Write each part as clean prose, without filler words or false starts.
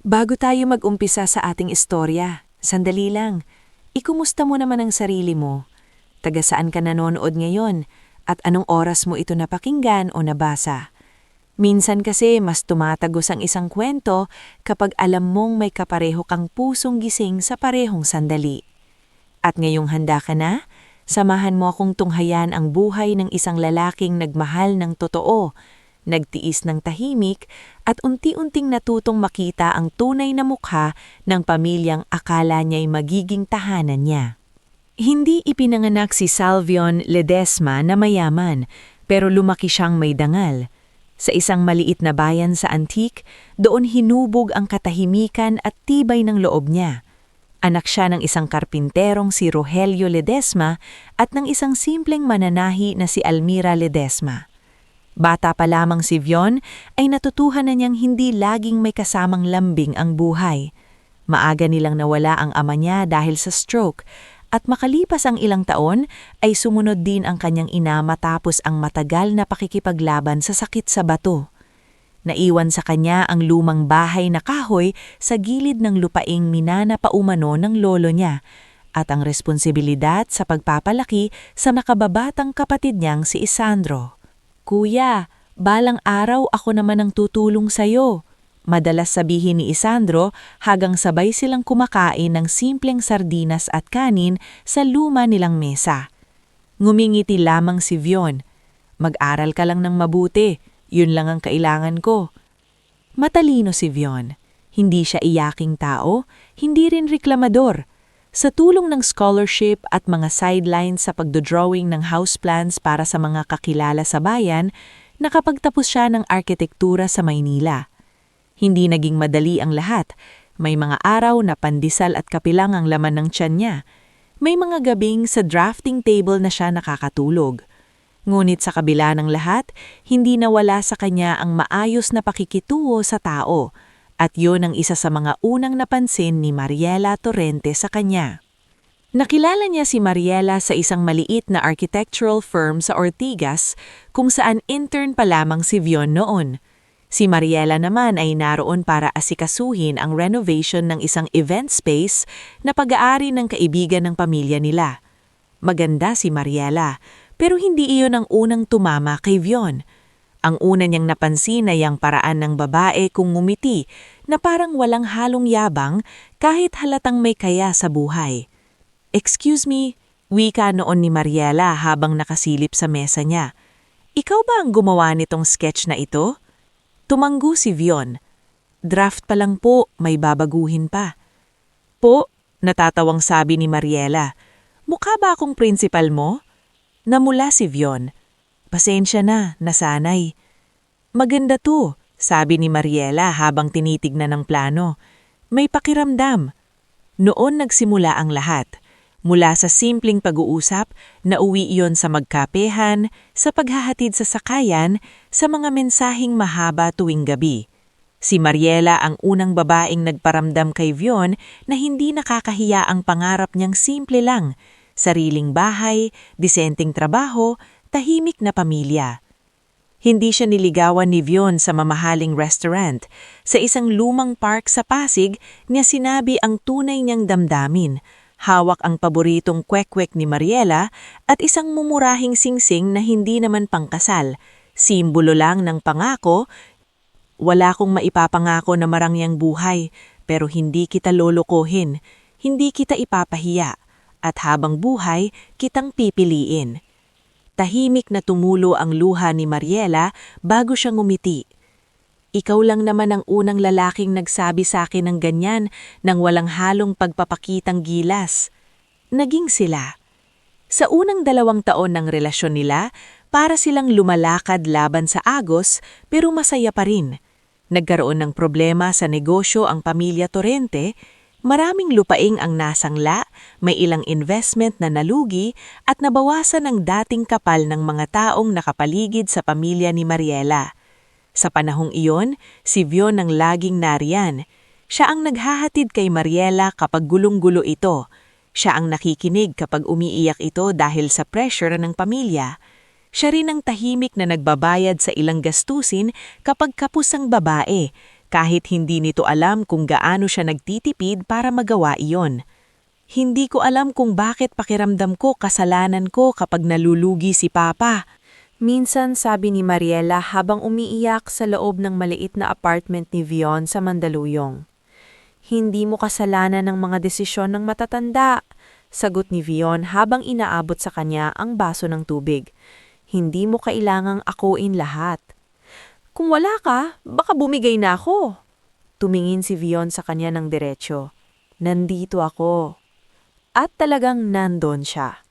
Bago tayo mag-umpisa sa ating istorya, sandali lang. Ikumusta mo naman ang sarili mo? Taga saan ka nanonood ngayon? At anong oras mo ito napakinggan o nabasa? Minsan kasi mas tumatagos ang isang kwento kapag alam mong may kapareho kang pusong gising sa parehong sandali. At ngayong handa ka na? Samahan mo akong tunghayan ang buhay ng isang lalaking nagmahal ng totoo, nagtiis ng tahimik at unti-unting natutong makita ang tunay na mukha ng pamilyang akala niya'y magiging tahanan niya. Hindi ipinanganak si Salvion Ledesma na mayaman, pero lumaki siyang may dangal. Sa isang maliit na bayan sa Antique, doon hinubog ang katahimikan at tibay ng loob niya. Anak siya ng isang karpinterong si Rogelio Ledesma at ng isang simpleng mananahi na si Almira Ledesma. Bata pa lamang si Vion ay natutuhan na niyang hindi laging may kasamang lambing ang buhay. Maaga nilang nawala ang ama niya dahil sa stroke at makalipas ang ilang taon ay sumunod din ang kanyang ina matapos ang matagal na pakikipaglaban sa sakit sa bato. Naiwan sa kanya ang lumang bahay na kahoy sa gilid ng lupaing minana paumano ng lolo niya at ang responsibilidad sa pagpapalaki sa nakababatang kapatid niyang si Isandro. "Kuya, balang araw ako naman ang tutulong sa'yo," madalas sabihin ni Isandro hanggang sabay silang kumakain ng simpleng sardinas at kanin sa luma nilang mesa. Ngumingiti lamang si Vion. "Mag-aral ka lang ng mabuti, yun lang ang kailangan ko." Matalino si Vion. Hindi siya iyaking tao, hindi rin reklamador. Sa tulong ng scholarship at mga sidelines sa pagdodrawing ng houseplans para sa mga kakilala sa bayan, nakapagtapos siya ng arkitektura sa Maynila. Hindi naging madali ang lahat. May mga araw na pandesal at kapilang ang laman ng tiyan niya. May mga gabing sa drafting table na siya nakakatulog. Ngunit sa kabila ng lahat, hindi nawala sa kanya ang maayos na pakikituo sa tao. At yun ang isa sa mga unang napansin ni Mariela Torrente sa kanya. Nakilala niya si Mariela sa isang maliit na architectural firm sa Ortigas kung saan intern pa lamang si Vion noon. Si Mariela naman ay naroon para asikasuhin ang renovation ng isang event space na pag-aari ng kaibigan ng pamilya nila. Maganda si Mariela, pero hindi iyon ang unang tumama kay Vion. Ang una niyang napansin ay ang paraan ng babae kung ngumiti na parang walang halong yabang kahit halatang may kaya sa buhay. "Excuse me," wika noon ni Mariela habang nakasilip sa mesa niya. "Ikaw ba ang gumawa nitong sketch na ito?" Tumanggo si Vion. "Draft pa lang po, may babaguhin pa." "Po?" natatawang sabi ni Mariela. "Mukha ba akong principal mo?" Namula si Vion. "Pasensya na, nasanay." "Maganda to," sabi ni Mariela habang tinitignan ng plano. "May pakiramdam." Noon nagsimula ang lahat. Mula sa simpleng pag-uusap, nauwi iyon sa magkapehan, sa paghahatid sa sakayan, sa mga mensaheng mahaba tuwing gabi. Si Mariela ang unang babaeng nagparamdam kay Vion na hindi nakakahiya ang pangarap niyang simple lang, sariling bahay, disenteng trabaho, tahimik na pamilya. Hindi siya niligawan ni Vion sa mamahaling restaurant. Sa isang lumang park sa Pasig, niya sinabi ang tunay niyang damdamin. Hawak ang paboritong kwek-kwek ni Mariela at isang mumurahing singsing na hindi naman pangkasal. Simbolo lang ng pangako. "Wala kong maipapangako na marangyang buhay, pero hindi kita lolokohin, hindi kita ipapahiya, at habang buhay, kitang pipiliin." Tahimik na tumulo ang luha ni Mariela bago siya ngumiti. "Ikaw lang naman ang unang lalaking nagsabi sa akin ng ganyan nang walang halong pagpapakitang gilas." Naging sila. Sa unang 2 taon ng relasyon nila, para silang lumalakad laban sa agos pero masaya pa rin. Nagkaroon ng problema sa negosyo ang pamilya Torrente. Maraming lupaing ang nasangla, may ilang investment na nalugi at nabawasan ang dating kapal ng mga taong nakapaligid sa pamilya ni Mariela. Sa panahong iyon, si Vion ang laging nariyan. Siya ang naghahatid kay Mariela kapag gulong-gulo ito. Siya ang nakikinig kapag umiiyak ito dahil sa pressure ng pamilya. Siya rin ang tahimik na nagbabayad sa ilang gastusin kapag kapos ang babae, kahit hindi nito alam kung gaano siya nagtitipid para magawa iyon. Hindi ko alam kung bakit pakiramdam ko kasalanan ko kapag nalulugi si Papa. Minsan sabi ni Mariela habang umiiyak sa loob ng maliit na apartment ni Vion sa Mandaluyong. Hindi mo kasalanan ng mga desisyon ng matatanda, sagot ni Vion habang inaabot sa kanya ang baso ng tubig. Hindi mo kailangang akuin lahat. Kung wala ka, baka bumigay na ako. Tumingin si Vion sa kanya ng diretsyo. Nandito ako. At talagang nandon siya.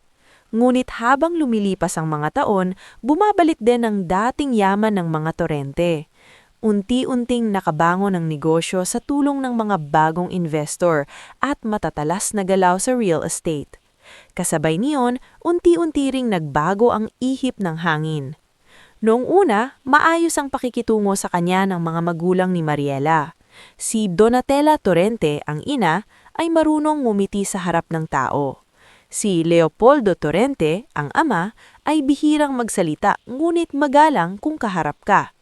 Ngunit habang lumilipas ang mga taon, bumabalik din ang dating yaman ng mga Torrente. Unti-unting nakabangon ang negosyo sa tulong ng mga bagong investor at matatalas na galaw sa real estate. Kasabay niyon, unti-unti ring nagbago ang ihip ng hangin. Noong una, maayos ang pakikitungo sa kanya ng mga magulang ni Mariela. Si Donatella Torrente, ang ina, ay marunong ngumiti sa harap ng tao. Si Leopoldo Torrente, ang ama, ay bihirang magsalita ngunit magalang kung kaharap ka.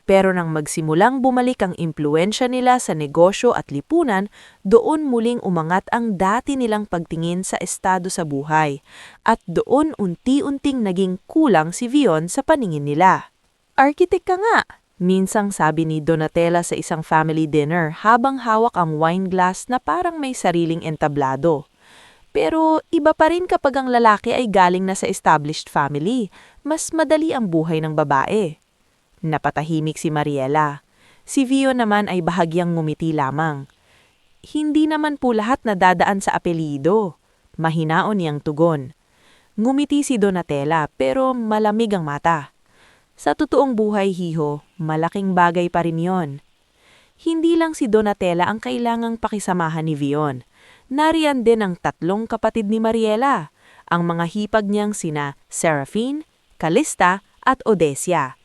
Pero nang magsimulang bumalik ang impluensya nila sa negosyo at lipunan, doon muling umangat ang dati nilang pagtingin sa estado sa buhay. At doon unti-unting naging kulang si Vion sa paningin nila. Arkitek ka nga! Minsang sabi ni Donatella sa isang family dinner habang hawak ang wine glass na parang may sariling entablado. Pero iba pa rin kapag ang lalaki ay galing na sa established family. Mas madali ang buhay ng babae. Napatahimik si Mariela. Si Vio naman ay bahagyang ngumiti lamang. Hindi naman po lahat nadadaan sa apelyido. Mahinaon niyang tugon. Ngumiti si Donatella pero malamig ang mata. Sa totoong buhay, Hiho, malaking bagay pa rin yon. Hindi lang si Donatella ang kailangang pakisamahan ni Vion. Nariyan din ang tatlong kapatid ni Mariela, ang mga hipag niyang sina Seraphine, Calista at Odesia.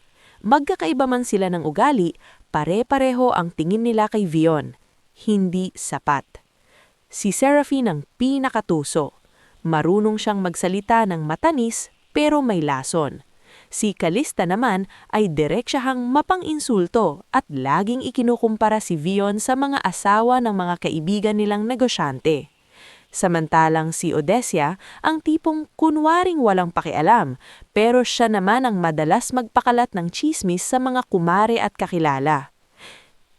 Magkakaiba man sila ng ugali, pare-pareho ang tingin nila kay Vion. Hindi sapat. Si Seraphine ang pinakatuso. Marunong siyang magsalita ng matanis pero may lason. Si Calista naman ay diretsahang mapang-insulto at laging ikinukumpara si Vion sa mga asawa ng mga kaibigan nilang negosyante. Samantalang si Odesia ang tipong kunwaring walang pakialam, pero siya naman ang madalas magpakalat ng tsismis sa mga kumare at kakilala.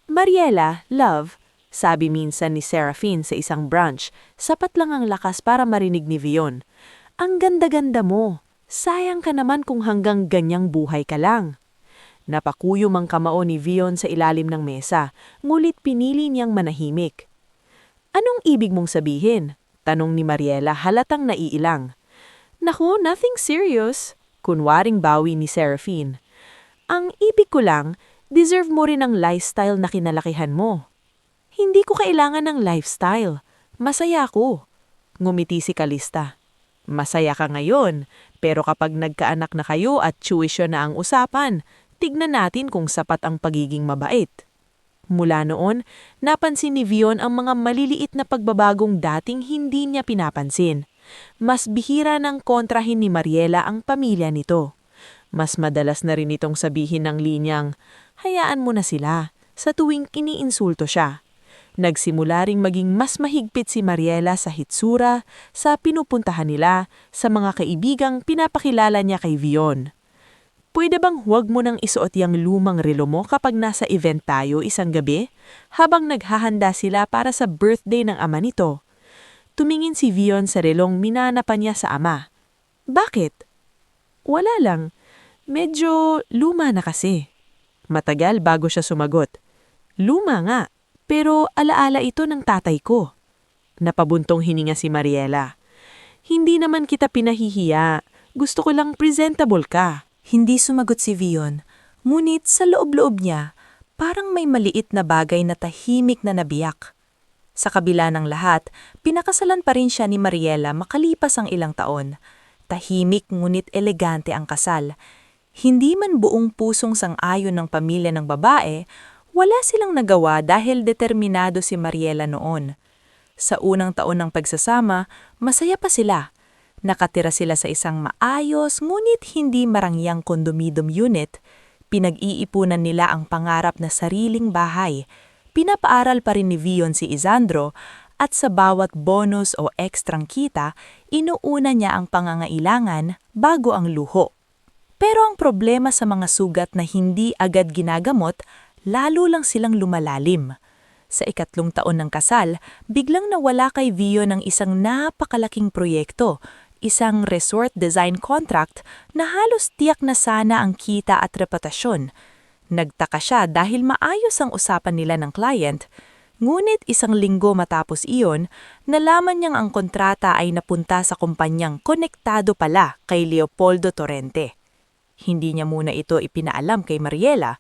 Mariela, love, sabi minsan ni Seraphine sa isang brunch, sapat lang ang lakas para marinig ni Vion. Ang ganda-ganda mo. Sayang ka naman kung hanggang ganyang buhay ka lang. Napakuyom ang kamao ni Vion sa ilalim ng mesa, ngulit pinili niyang manahimik. Anong ibig mong sabihin? Tanong ni Mariela halatang naiilang. Naku, nothing serious. Kunwaring bawi ni Seraphine. Ang ibig ko lang, deserve mo rin ang lifestyle na kinalakihan mo. Hindi ko kailangan ng lifestyle. Masaya ako. Ngumiti si Calista. Masaya ka ngayon, pero kapag nagkaanak na kayo at tuition na ang usapan, tignan natin kung sapat ang pagiging mabait. Mula noon, napansin ni Vion ang mga maliliit na pagbabagong dating hindi niya pinapansin. Mas bihira ng kontrahin ni Mariela ang pamilya nito. Mas madalas na rin itong sabihin ng linyang, hayaan mo na sila, sa tuwing iniinsulto siya. Nagsimula ring maging mas mahigpit si Mariela sa hitsura, sa pinupuntahan nila, sa mga kaibigang pinapakilala niya kay Vion. Pwede bang huwag mo nang isuot yung lumang relo mo kapag nasa event tayo isang gabi? Habang naghahanda sila para sa birthday ng ama nito. Tumingin si Vion sa relong minanapan niya sa ama. Bakit? Wala lang. Medyo luma na kasi. Matagal bago siya sumagot. Luma nga. Pero alaala ito ng tatay ko. Napabuntong hininga si Mariela. Hindi naman kita pinahihiya. Gusto ko lang presentable ka. Hindi sumagot si Vion. Ngunit sa loob-loob niya, parang may maliit na bagay na tahimik na nabiyak. Sa kabila ng lahat, pinakasalan pa rin siya ni Mariela makalipas ang ilang taon. Tahimik ngunit elegante ang kasal. Hindi man buong pusong sang-ayon ng pamilya ng babae, wala silang nagawa dahil determinado si Mariela noon. Sa unang taon ng pagsasama, masaya pa sila. Nakatira sila sa isang maayos ngunit hindi marangyang condominium unit. Pinag-iipunan nila ang pangarap na sariling bahay. Pinapaaral pa rin ni Vion si Isandro at sa bawat bonus o ekstrang kita, inuuna niya ang pangangailangan bago ang luho. Pero ang problema sa mga sugat na hindi agad ginagamot, lalo lang silang lumalalim. Sa ikatlong taon ng kasal, biglang nawala kay Vion ang isang napakalaking proyekto, isang resort design contract na halos tiyak na sana ang kita at reputasyon. Nagtaka siya dahil maayos ang usapan nila ng client, ngunit isang linggo matapos iyon, nalaman niyang ang kontrata ay napunta sa kumpanyang konektado pala kay Leopoldo Torrente. Hindi niya muna ito ipinaalam kay Mariela.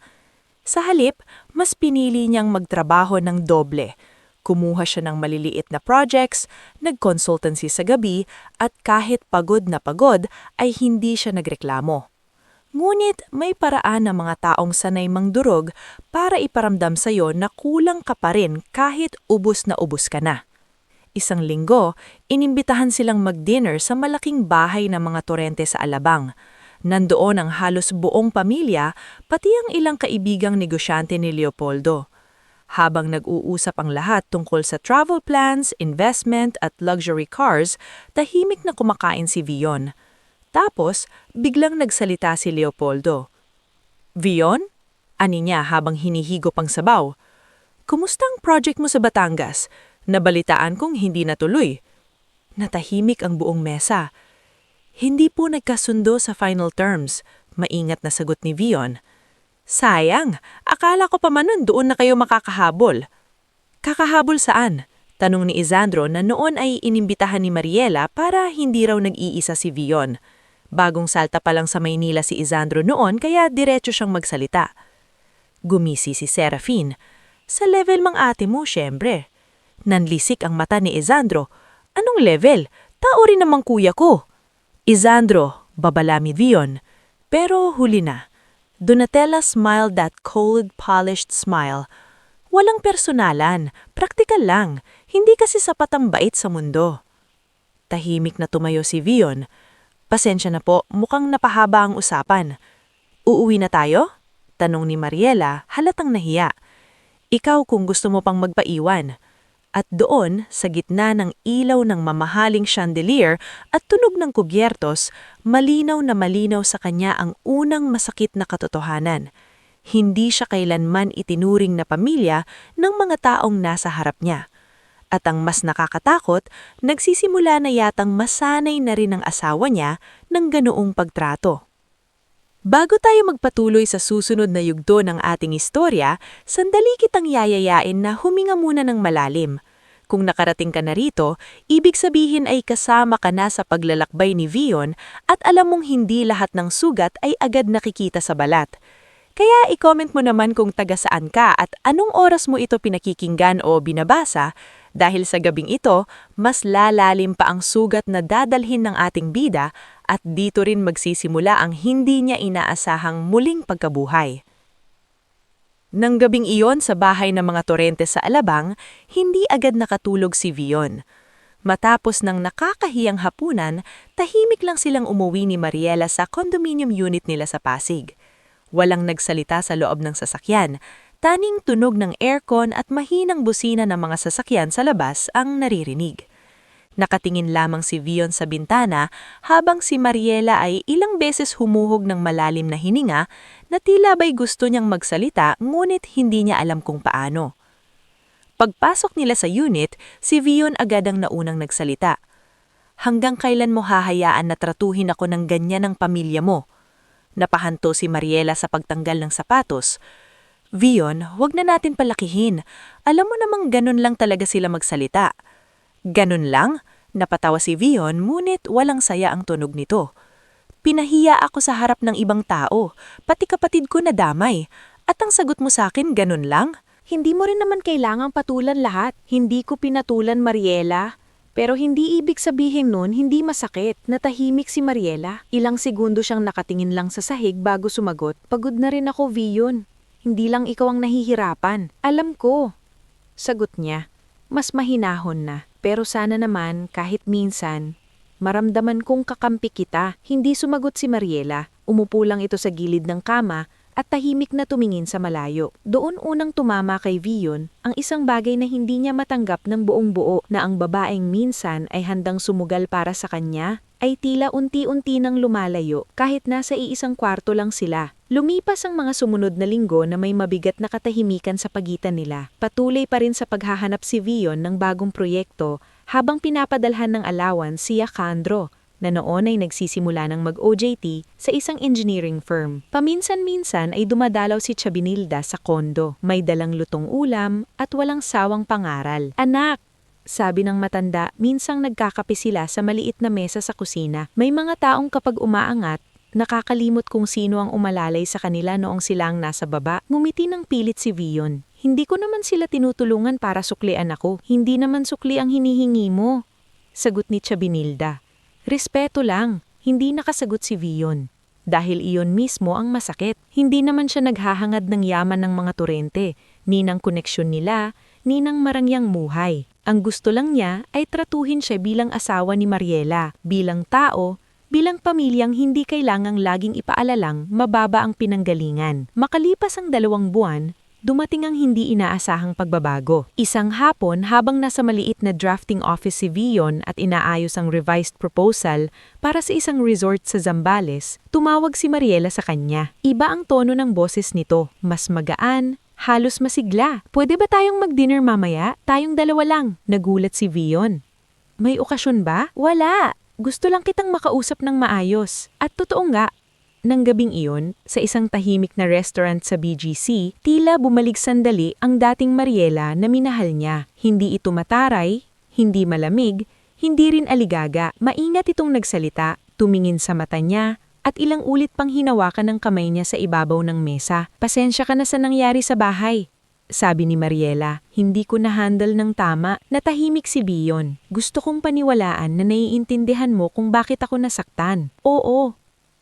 Sa halip, mas pinili niyang magtrabaho ng doble. Kumuha siya ng maliliit na projects, nag-consultancy sa gabi, at kahit pagod na pagod ay hindi siya nagreklamo. Ngunit may paraan ng mga taong sanay mangdurog para iparamdam sa'yo na kulang ka pa rin kahit ubos na ubos ka na. Isang linggo, inimbitahan silang mag-dinner sa malaking bahay ng mga Torrente sa Alabang. Nandoon ang halos buong pamilya, pati ang ilang kaibigang negosyante ni Leopoldo. Habang nag-uusap ang lahat tungkol sa travel plans, investment at luxury cars, tahimik na kumakain si Vion. Tapos, biglang nagsalita si Leopoldo. "Vion?" ani niya habang hinihigo pang sabaw. "Kumusta ang project mo sa Batangas? Nabalitaan kong hindi natuloy." Natahimik ang buong mesa. "Hindi po nagkasundo sa final terms," maingat na sagot ni Vion. "Sayang, akala ko pa man nun doon na kayo makakahabol." "Kakahabol saan?" tanong ni Isandro na noon ay inimbitahan ni Mariela para hindi raw nag-iisa si Vion. Bagong salta pa lang sa Maynila si Isandro noon kaya diretso siyang magsalita. Gumisi si Serafine. "Sa level mang ate mo, syempre." Nanlisik ang mata ni Isandro. "Anong level? Tao rin namang kuya ko." "Isandro," babala ni Vion. Pero huli na. Donatella smiled that cold, polished smile. Walang personalan, praktikal lang. Hindi kasi sapat ang bait sa mundo. Tahimik na tumayo si Vion. "Pasensya na po, mukhang napahaba ang usapan." "Uuwi na tayo?" tanong ni Mariela, halatang nahiya. "Ikaw kung gusto mo pang magpaiwan." At doon, sa gitna ng ilaw ng mamahaling chandelier at tunog ng kubyertos, malinaw na malinaw sa kanya ang unang masakit na katotohanan. Hindi siya kailanman itinuring na pamilya ng mga taong nasa harap niya. At ang mas nakakatakot, nagsisimula na yatang masanay na rin ang asawa niya ng ganoong pagtrato. Bago tayo magpatuloy sa susunod na yugto ng ating istorya, sandali kitang yayayain na huminga muna ng malalim. Kung nakarating ka na rito, ibig sabihin ay kasama ka na sa paglalakbay ni Vion at alam mong hindi lahat ng sugat ay agad nakikita sa balat. Kaya i-comment mo naman kung taga saan ka at anong oras mo ito pinakikinggan o binabasa, dahil sa gabing ito, mas lalalim pa ang sugat na dadalhin ng ating bida at dito rin magsisimula ang hindi niya inaasahang muling pagkabuhay. Nang gabing iyon sa bahay ng mga Torrente sa Alabang, hindi agad nakatulog si Vion. Matapos ng nakakahiyang hapunan, tahimik lang silang umuwi ni Mariela sa condominium unit nila sa Pasig. Walang nagsalita sa loob ng sasakyan, taning tunog ng aircon at mahinang busina ng mga sasakyan sa labas ang naririnig. Nakatingin lamang si Vion sa bintana habang si Mariela ay ilang beses humuhog ng malalim na hininga na tila ba'y gusto niyang magsalita ngunit hindi niya alam kung paano. Pagpasok nila sa unit, si Vion agad ang naunang nagsalita. "Hanggang kailan mo hahayaan na tratuhin ako ng ganyan ng pamilya mo?" Napahanto si Mariela sa pagtanggal ng sapatos. "Vion, huwag na natin palakihin. Alam mo namang ganun lang talaga sila magsalita." "Ganun lang?" Napatawa si Vion, ngunit walang saya ang tunog nito. "Pinahiya ako sa harap ng ibang tao, pati kapatid ko nadamay. At ang sagot mo sa akin, ganun lang?" Hindi mo rin naman kailangang patulan lahat. Hindi ko pinatulan, Mariela. Pero hindi ibig sabihin nun hindi masakit. Natahimik si Mariela. Ilang segundo siyang nakatingin lang sa sahig bago sumagot. "Pagod na rin ako, Vion. Hindi lang ikaw ang nahihirapan. Alam ko." Sagot niya. Mas mahinahon na. "Pero sana naman kahit minsan, maramdaman kong kakampi kita." Hindi sumagot si Mariela. Umupo lang ito sa gilid ng kama at tahimik na tumingin sa malayo. Doon unang tumama kay Vion ang isang bagay na hindi niya matanggap ng buong buo, na ang babaeng minsan ay handang sumugal para sa kanya, ay tila unti-unti nang lumalayo kahit nasa iisang kwarto lang sila. Lumipas ang mga sumunod na linggo na may mabigat na katahimikan sa pagitan nila. Patuloy pa rin sa paghahanap si Vion ng bagong proyekto habang pinapadalhan ng allowance si Alejandro, na noon ay nagsisimula ng mag-OJT sa isang engineering firm. Paminsan-minsan ay dumadalaw si Chabinilda sa kondo, may dalang lutong ulam at walang sawang pangaral. "Anak," sabi ng matanda, minsang nagkakape sila sa maliit na mesa sa kusina. May mga taong kapag umaangat, nakakalimot kung sino ang umalalay sa kanila noong sila ang nasa baba. Ngumiti ng pilit si Vion. "Hindi ko naman sila tinutulungan para suklian ako. Hindi naman sukli ang hinihingi mo," sagot ni Chabinilda. "Respeto lang," hindi nakasagot si Vion. Dahil iyon mismo ang masakit. Hindi naman siya naghahangad ng yaman ng mga Torrente, ni ng koneksyon nila, ni ng marangyang muhay. Ang gusto lang niya ay tratuhin siya bilang asawa ni Mariela, bilang tao, bilang pamilyang hindi kailangang laging ipaalalang mababa ang pinanggalingan. Makalipas ang 2 buwan, dumating ang hindi inaasahang pagbabago. Isang hapon, habang nasa maliit na drafting office si Vion at inaayos ang revised proposal para sa isang resort sa Zambales, tumawag si Mariela sa kanya. Iba ang tono ng boses nito, mas magaan, halos masigla. "Pwede ba tayong mag-dinner mamaya? Tayong 2 lang." Nagulat si Vion. "May okasyon ba?" "Wala. Gusto lang kitang makausap ng maayos." At totoo nga, nang gabing iyon, sa isang tahimik na restaurant sa BGC, tila bumalik sandali ang dating Mariela na minahal niya. Hindi ito mataray, hindi malamig, hindi rin aligaga. Maingat itong nagsalita, tumingin sa mata niya, at ilang ulit pang hinawakan ng kamay niya sa ibabaw ng mesa. "Pasensya ka na sa nangyari sa bahay," sabi ni Mariela. "Hindi ko na-handle ng tama." Natahimik si Vion. "Gusto kong paniwalaan na naiintindihan mo kung bakit ako nasaktan." "Oo,"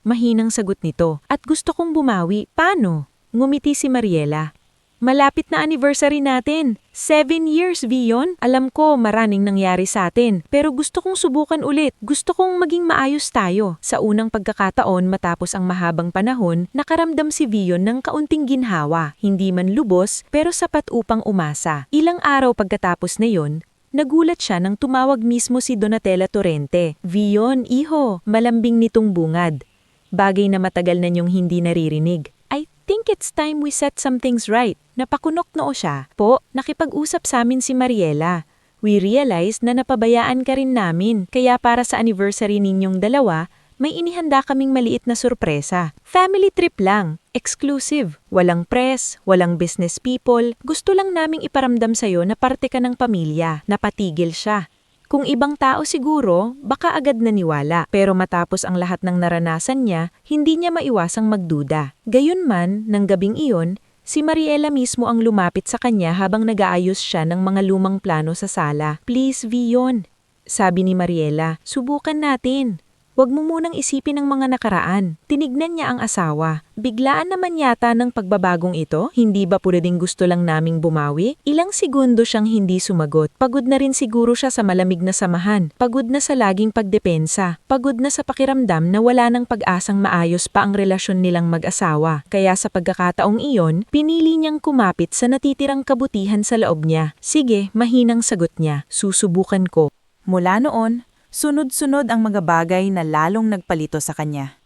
mahinang sagot nito. "At gusto kong bumawi." "Paano?" Ngumiti si Mariela. "Malapit na anniversary natin. 7 years, Vion. Alam ko maraming nangyari sa atin, pero gusto kong subukan ulit. Gusto kong maging maayos tayo." Sa unang pagkakataon matapos ang mahabang panahon, nakaramdam si Vion ng kaunting ginhawa. Hindi man lubos, pero sapat upang umasa. Ilang araw pagkatapos na yon, nagulat siya nang tumawag mismo si Donatella Torrente. "Vion, iho," malambing nitong bungad. Bagay na matagal na niyong hindi naririnig. "I think it's time we set some things right." Napakunok noo siya. "Po, nakipag-usap sa amin si Mariela. We realized na napabayaan ka rin namin, kaya para sa anniversary ninyong 2, may inihanda kaming maliit na sorpresa. Family trip lang, exclusive, walang press, walang business people. Gusto lang naming iparamdam sa'yo na parte ka ng pamilya." Napatigil siya. Kung ibang tao siguro, baka agad naniwala, pero matapos ang lahat ng naranasan niya, hindi niya maiwasang magduda. Gayunman, nang gabing iyon, si Mariela mismo ang lumapit sa kanya habang nag-aayos siya ng mga lumang plano sa sala. "Please, Vion," sabi ni Mariela, "subukan natin. Huwag mo munang isipin ang mga nakaraan." Tinignan niya ang asawa. "Biglaan naman yata ng pagbabagong ito? Hindi ba pwedeng gusto lang naming bumawi?" Ilang segundo siyang hindi sumagot. Pagod na rin siguro siya sa malamig na samahan. Pagod na sa laging pagdepensa. Pagod na sa pakiramdam na wala ng pag-asang maayos pa ang relasyon nilang mag-asawa. Kaya sa pagkakataong iyon, pinili niyang kumapit sa natitirang kabutihan sa loob niya. "Sige," mahinang sagot niya. "Susubukan ko." Mula noon, sunod-sunod ang mga bagay na lalong nagpalito sa kanya.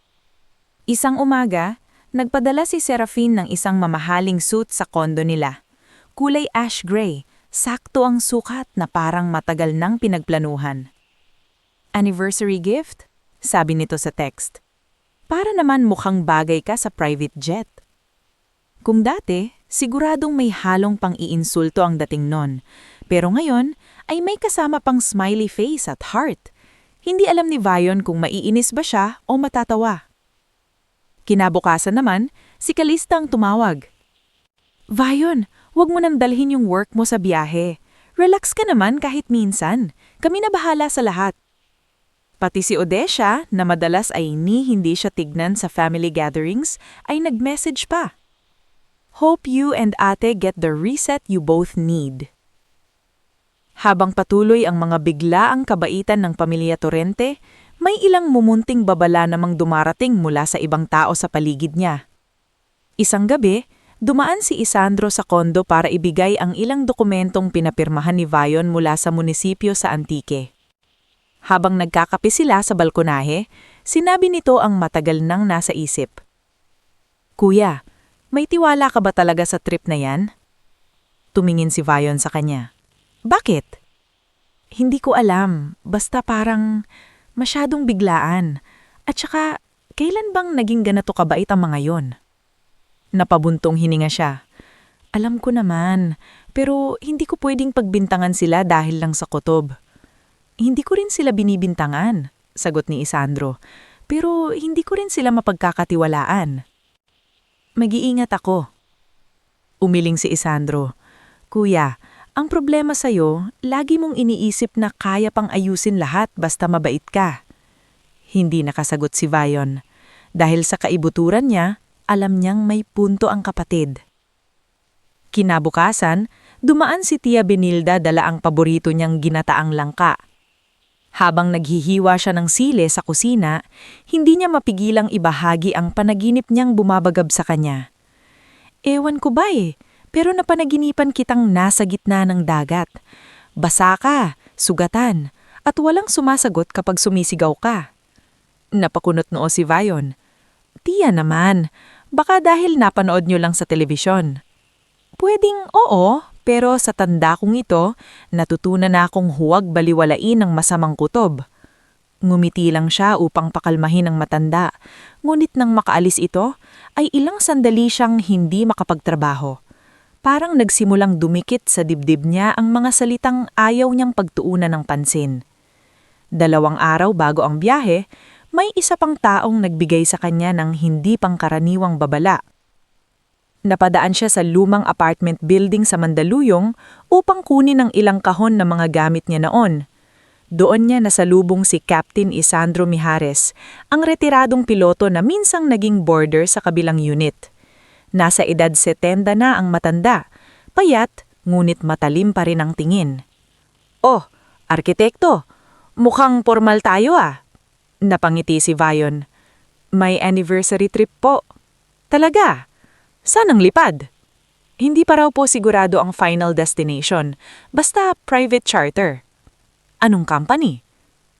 Isang umaga, nagpadala si Serafin ng isang mamahaling suit sa kondo nila. Kulay ash gray, sakto ang sukat na parang matagal nang pinagplanuhan. "Anniversary gift?" sabi nito sa text. "Para naman mukhang bagay ka sa private jet." Kung dati, siguradong may halong pang-iinsulto ang dating nun. Pero ngayon, ay may kasama pang smiley face at heart. Hindi alam ni Vion kung maiinis ba siya o matatawa. Kinabukasan naman, si Calista ang tumawag. "Vion, huwag mo nang dalhin yung work mo sa biyahe. Relax ka naman kahit minsan. Kami na bahala sa lahat." Pati si Odesha, na madalas ay hindi siya tignan sa family gatherings, ay nag-message pa. "Hope you and ate get the reset you both need." Habang patuloy ang mga biglaang kabaitan ng pamilya Torrente, may ilang mumunting babala namang dumarating mula sa ibang tao sa paligid niya. Isang gabi, dumaan si Isandro sa kondo para ibigay ang ilang dokumentong pinapirmahan ni Vion mula sa munisipyo sa Antique. Habang nagkakape sila sa balkonahe, sinabi nito ang matagal nang nasa isip. Kuya, may tiwala ka ba talaga sa trip na yan? Tumingin si Vion sa kanya. Bakit? Hindi ko alam, basta parang masyadong biglaan. At saka, kailan bang naging ganito kabait ang mga yon? Napabuntong hininga siya. Alam ko naman, pero hindi ko pwedeng pagbintangan sila dahil lang sa kutob. Hindi ko rin sila binibintangan, sagot ni Isandro, pero hindi ko rin sila mapagkakatiwalaan. Mag-iingat ako. Umiling si Isandro. Kuya, ang problema sa'yo, lagi mong iniisip na kaya pang ayusin lahat basta mabait ka. Hindi nakasagot si Vion. Dahil sa kaibuturan niya, alam niyang may punto ang kapatid. Kinabukasan, dumaan si Tia Benilda dala ang paborito niyang ginataang langka. Habang naghihiwa siya ng sile sa kusina, hindi niya mapigilang ibahagi ang panaginip niyang bumabagab sa kanya. Ewan ko ba pero napanaginipan kitang nasa gitna ng dagat. Basa ka, sugatan, at walang sumasagot kapag sumisigaw ka. Napakunot noo si Vion. Tia naman, baka dahil napanood niyo lang sa telebisyon. Pwedeng oo, pero sa tanda kong ito, natutunan na akong huwag baliwalain ng masamang kutob. Ngumiti lang siya upang pakalmahin ang matanda, ngunit nang makaalis ito, ay ilang sandali siyang hindi makapagtrabaho. Parang nagsimulang dumikit sa dibdib niya ang mga salitang ayaw niyang pagtuunan ng pansin. 2 araw bago ang biyahe, may isa pang taong nagbigay sa kanya ng hindi pangkaraniwang babala. Napadaan siya sa lumang apartment building sa Mandaluyong upang kunin ang ilang kahon na mga gamit niya noon. Doon niya nasalubong si Captain Isandro Mijares, ang retiradong piloto na minsang naging boarder sa kabilang unit. Nasa edad 70 na ang matanda, payat ngunit matalim pa rin ang tingin. Oh, arkitekto, mukhang formal tayo Napangiti si Vion. May anniversary trip po. Talaga? Saan ang lipad? Hindi pa raw po sigurado ang final destination, basta private charter. Anong company?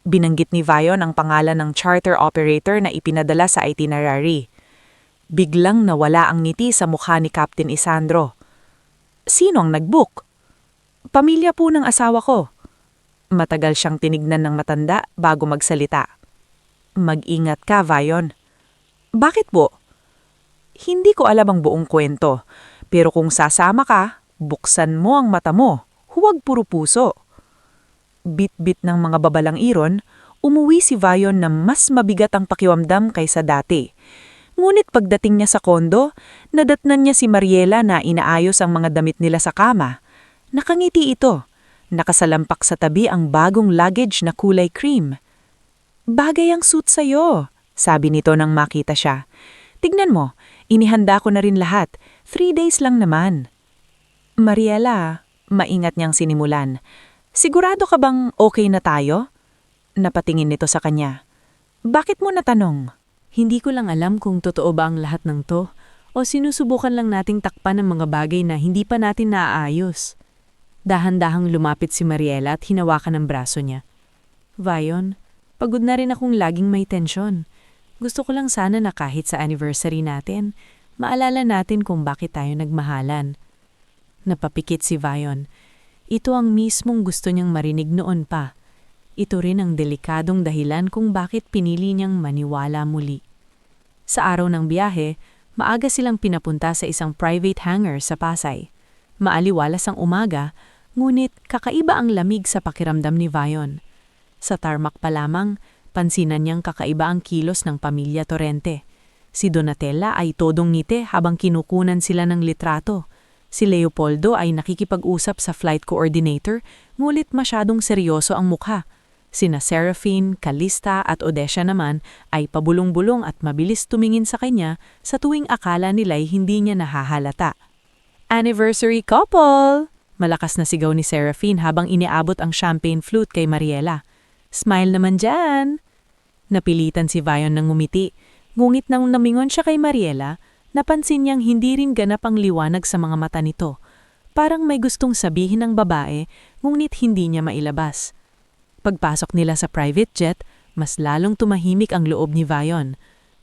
Binanggit ni Vion ang pangalan ng charter operator na ipinadala sa itinerary. Biglang nawala ang ngiti sa mukha ni Captain Isandro. Sino ang nag-book? Pamilya po ng asawa ko. Matagal siyang tinignan ng matanda bago magsalita. Mag-ingat ka, Vion. Bakit po? Hindi ko alam ang buong kwento, pero kung sasama ka, buksan mo ang mata mo, huwag puro puso. Bit-bit ng mga babalang iron, umuwi si Vion na mas mabigat ang pakiwamdam kaysa dati. Ngunit pagdating niya sa kondo, nadatnan niya si Mariela na inaayos ang mga damit nila sa kama. Nakangiti ito. Nakasalampak sa tabi ang bagong luggage na kulay cream. Bagay ang suit sa'yo, sabi nito nang makita siya. Tignan mo, inihanda ko na rin lahat. 3 days lang naman. Mariela, maingat niyang sinimulan. Sigurado ka bang okay na tayo? Napatingin nito sa kanya. Bakit mo natanong? Hindi ko lang alam kung totoo ba ang lahat ng to o sinusubukan lang nating takpan ng mga bagay na hindi pa natin naaayos. Dahan-dahang lumapit si Mariela at hinawakan ang braso niya. Vion, pagod na rin akong laging may tensyon. Gusto ko lang sana na kahit sa anniversary natin, maalala natin kung bakit tayo nagmahalan. Napapikit si Vion. Ito ang mismong gusto niyang marinig noon pa. Ito rin ang delikadong dahilan kung bakit pinili niyang maniwala muli. Sa araw ng biyahe, maaga silang pinapunta sa isang private hangar sa Pasay. Maaliwalas ang umaga, ngunit kakaiba ang lamig sa pakiramdam ni Vion. Sa tarmac pa lamang, pansinan niyang kakaiba ang kilos ng pamilya Torrente. Si Donatella ay todong ngiti habang kinukunan sila ng litrato. Si Leopoldo ay nakikipag-usap sa flight coordinator, ngunit masyadong seryoso ang mukha. Sina Seraphine, Calista at Odesha naman ay pabulong-bulong at mabilis tumingin sa kanya sa tuwing akala nila'y hindi niya nahahalata. Anniversary couple! Malakas na sigaw ni Seraphine habang iniabot ang champagne flute kay Mariela. Smile naman dyan! Napilitan si Vion ng ngumiti, ngunit nang namingon siya kay Mariela, Napansin niyang hindi rin ganap ang liwanag sa mga mata nito. Parang may gustong sabihin ng babae, ngunit hindi niya mailabas. Pagpasok nila sa private jet, mas lalong tumahimik ang loob ni Vion.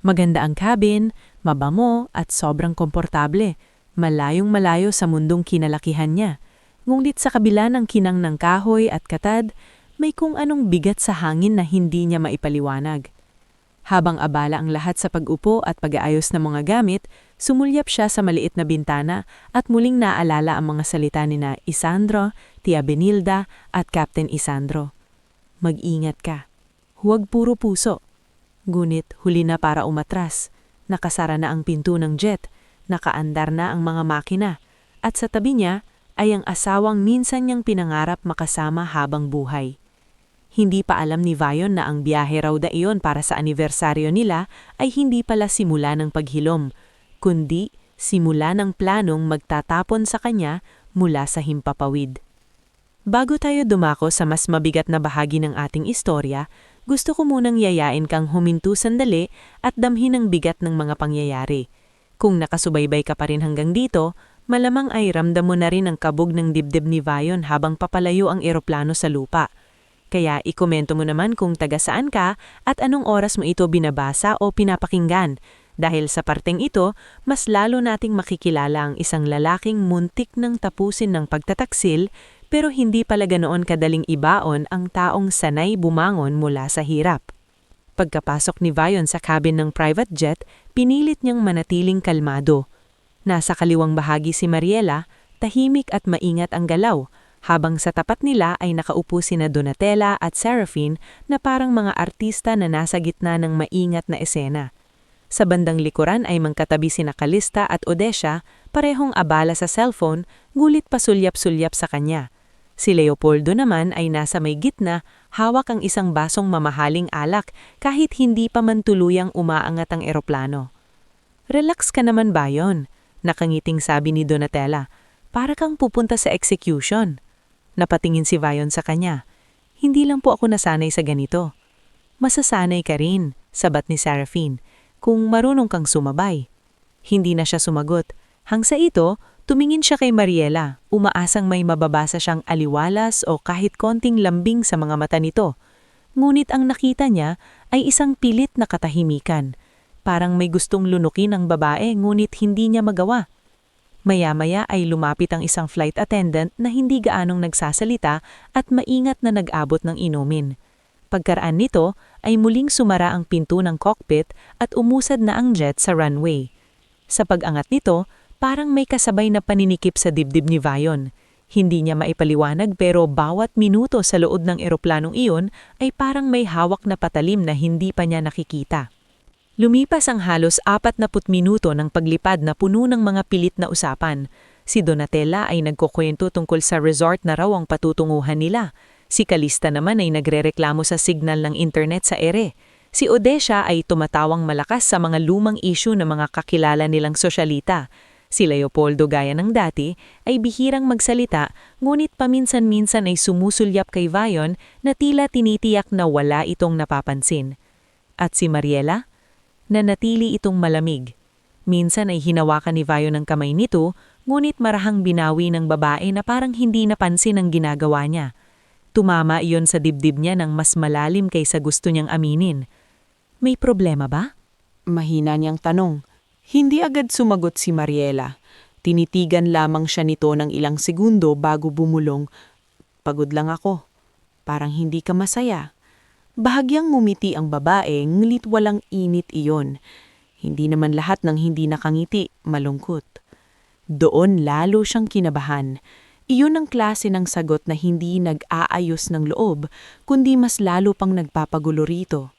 Maganda ang cabin, mabango at sobrang komportable, malayong-malayo sa mundong kinalakihan niya. Ngunit sa kabila ng kinang ng kahoy at katad, may kung anong bigat sa hangin na hindi niya maipaliwanag. Habang abala ang lahat sa pag-upo at pag-aayos ng mga gamit, sumulyap siya sa maliit na bintana at muling naalala ang mga salita ni na Isandro, Tia Benilda at Captain Isandro. Mag-ingat ka. Huwag puro puso. Ngunit huli na para umatras. Nakasara na ang pinto ng jet, nakaandar na ang mga makina, at sa tabi niya ay ang asawang minsan niyang pinangarap makasama habang buhay. Hindi pa alam ni Vion na ang biyahe raw da iyon para sa anibersaryo nila ay hindi pala simula ng paghilom, kundi simula ng planong magtatapon sa kanya mula sa himpapawid. Bago tayo dumako sa mas mabigat na bahagi ng ating istorya, gusto ko munang yayain kang huminto sandali at damhin ang bigat ng mga pangyayari. Kung nakasubaybay ka pa rin hanggang dito, malamang ay ramdam mo na rin ang kabog ng dibdib ni Vion habang papalayo ang eroplano sa lupa. Kaya ikomento mo naman kung taga saan ka at anong oras mo ito binabasa o pinapakinggan. Dahil sa parteng ito, mas lalo nating makikilala ang isang lalaking muntik ng tapusin ng pagtataksil pero hindi pala ganoon kadaling ibaon ang taong sanay bumangon mula sa hirap. Pagkapasok ni Vion sa cabin ng private jet, pinilit niyang manatiling kalmado. Nasa kaliwang bahagi si Mariela, tahimik at maingat ang galaw, habang sa tapat nila ay nakaupo sina Donatella at Seraphine na parang mga artista na nasa gitna ng maingat na esena. Sa bandang likuran ay mangkatabi sina Calista at Odesha, parehong abala sa cellphone, ngulit pasulyap-sulyap sa kanya. Si Leopoldo naman ay nasa may gitna, hawak ang isang basong mamahaling alak kahit hindi pa man tuluyang umaangat ang eroplano. "Relax ka naman, Vion," nakangiting sabi ni Donatella. "Para kang pupunta sa execution." Napatingin si Vion sa kanya. "Hindi lang po ako nasanay sa ganito." "Masasanay ka rin," sabat ni Seraphine, "kung marunong kang sumabay." Hindi na siya sumagot. Hangsa ito, tumingin siya kay Mariela, umaasang may mababasa siyang aliwalas o kahit konting lambing sa mga mata nito. Ngunit ang nakita niya ay isang pilit na katahimikan. Parang may gustong lunukin ang babae ngunit hindi niya magawa. Maya-maya ay lumapit ang isang flight attendant na hindi gaanong nagsasalita at maingat na nag-abot ng inumin. Pagkaraan nito ay muling sumara ang pinto ng cockpit at umusad na ang jet sa runway. Sa pag-angat nito, parang may kasabay na paninikip sa dibdib ni Vion. Hindi niya maipaliwanag pero bawat minuto sa loob ng eroplanong iyon ay parang may hawak na patalim na hindi pa niya nakikita. Lumipas ang halos 40 minuto ng paglipad na puno ng mga pilit na usapan. Si Donatella ay nagkukwento tungkol sa resort na raw ang patutunguhan nila. Si Calista naman ay nagrereklamo sa signal ng internet sa ere. Si Odesha ay tumatawang malakas sa mga lumang issue ng mga kakilala nilang sosyalita. Si Leopoldo gaya ng dati ay bihirang magsalita ngunit paminsan-minsan ay sumusulyap kay Vion na tila tinitiyak na wala itong napapansin. At si Mariela? Nanatili itong malamig. Minsan ay hinawakan ni Vion ang kamay nito, ngunit marahang binawi ng babae na parang hindi napansin ang ginagawa niya. Tumama iyon sa dibdib niya ng mas malalim kaysa gusto niyang aminin. "May problema ba?" Mahina niyang tanong. Hindi agad sumagot si Mariela. Tinitigan lamang siya nito ng ilang segundo bago bumulong. "Pagod lang ako. Parang hindi ka masaya." Bahagyang ngumiti ang babae, ngunit walang init iyon. Hindi naman lahat ng hindi nakangiti, malungkot. Doon lalo siyang kinabahan. Iyon ang klase ng sagot na hindi nag-aayos ng loob, kundi mas lalo pang nagpapagulo rito.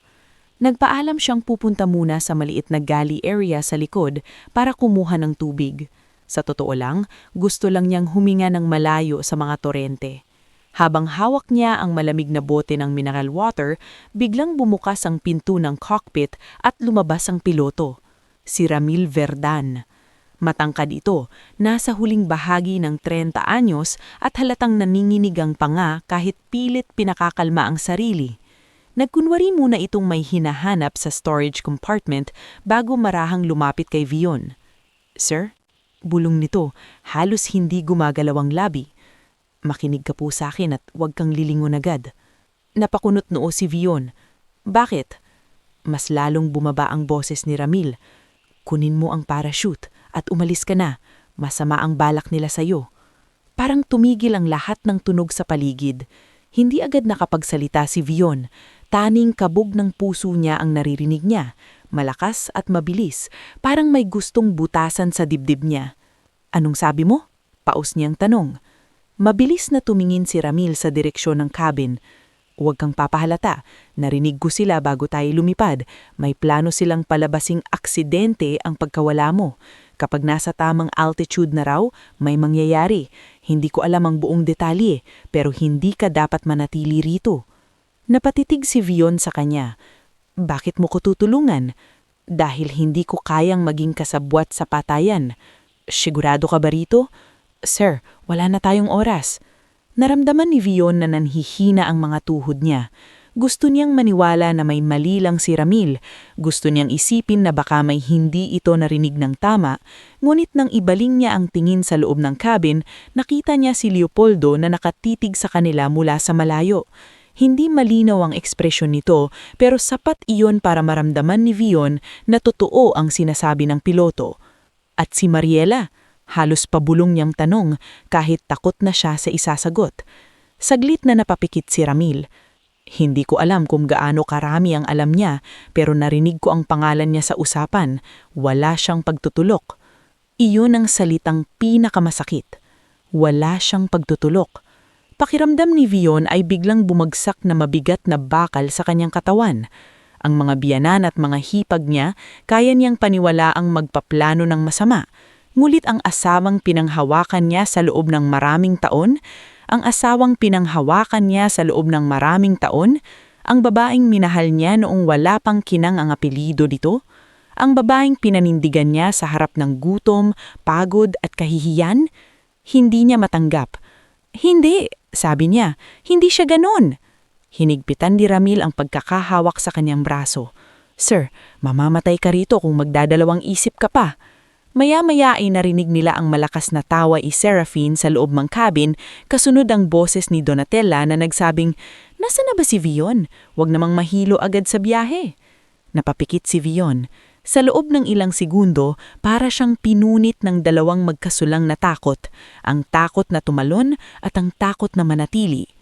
Nagpaalam siyang pupunta muna sa maliit na galley area sa likod para kumuha ng tubig. Sa totoo lang, gusto lang niyang huminga ng malayo sa mga torrente. Habang hawak niya ang malamig na bote ng mineral water, biglang bumukas ang pinto ng cockpit at lumabas ang piloto, si Ramil Verdan. Matangkad ito, nasa huling bahagi ng 30 anyos at halatang naninginig ang panga kahit pilit pinakakalma ang sarili. Nagkunwari muna itong may hinahanap sa storage compartment bago marahang lumapit kay Vion. Sir, bulong nito, halos hindi gumagalaw ang labi. Makinig ka po sa akin at huwag kang lilingon agad. Napakunot noo si Vion. Bakit? Mas lalong bumaba ang boses ni Ramil. Kunin mo ang parachute at umalis ka na. Masama ang balak nila sa'yo. Parang tumigil ang lahat ng tunog sa paligid. Hindi agad nakapagsalita si Vion. Taning kabog ng puso niya ang naririnig niya. Malakas at mabilis, parang may gustong butasan sa dibdib niya. Anong sabi mo? Paus niyang tanong. Mabilis na tumingin si Ramil sa direksyon ng cabin. Huwag kang papahalata, narinig ko sila bago tayo lumipad. May plano silang palabasing aksidente ang pagkawala mo. Kapag nasa tamang altitude na raw, may mangyayari. Hindi ko alam ang buong detalye, pero hindi ka dapat manatili rito. Napatitig si Vion sa kanya. Bakit mo ko tutulungan? Dahil hindi ko kayang maging kasabwat sa patayan. Sigurado ka ba rito? Sir, wala na tayong oras. Naramdaman ni Vion na nanhihina ang mga tuhod niya. Gusto niyang maniwala na may mali lang si Ramil. Gusto niyang isipin na baka may hindi ito narinig ng tama. Ngunit nang ibaling niya ang tingin sa loob ng cabin, nakita niya si Leopoldo na nakatitig sa kanila mula sa malayo. Hindi malinaw ang ekspresyon nito, pero sapat iyon para maramdaman ni Vion na totoo ang sinasabi ng piloto. At si Mariela? Halos pabulong niyang tanong kahit takot na siya sa isasagot. Saglit na napapikit si Ramil. Hindi ko alam kung gaano karami ang alam niya, pero narinig ko ang pangalan niya sa usapan. Wala siyang pagtutulok. Iyon ang salitang pinakamasakit. Wala siyang pagtutulok. Pakiramdam ni Vion ay biglang bumagsak na mabigat na bakal sa kanyang katawan. Ang mga biyanan at mga hipag niya kaya niyang paniwalaang magpaplano ng masama. Ngulit ang asawang pinanghawakan niya sa loob ng maraming taon, ang babaeng minahal niya noong wala pang kinang ang apelyido dito, ang babaeng pinanindigan niya sa harap ng gutom, pagod at kahihiyan, hindi niya matanggap. Hindi, sabi niya, hindi siya ganon. Hinigpitan ni Ramil ang pagkakahawak sa kanyang braso. Sir, mamamatay ka rito kung magdadalawang isip ka pa. Maya-maya ay narinig nila ang malakas na tawa ni Seraphine sa loob ng cabin, kasunod ang boses ni Donatella na nagsabing, "Nasa na ba si Vion? Huwag namang mahilo agad sa biyahe." Napapikit si Vion. Sa loob ng ilang segundo, para siyang pinunit ng dalawang magkasulang na takot, ang takot na tumalon at ang takot na manatili.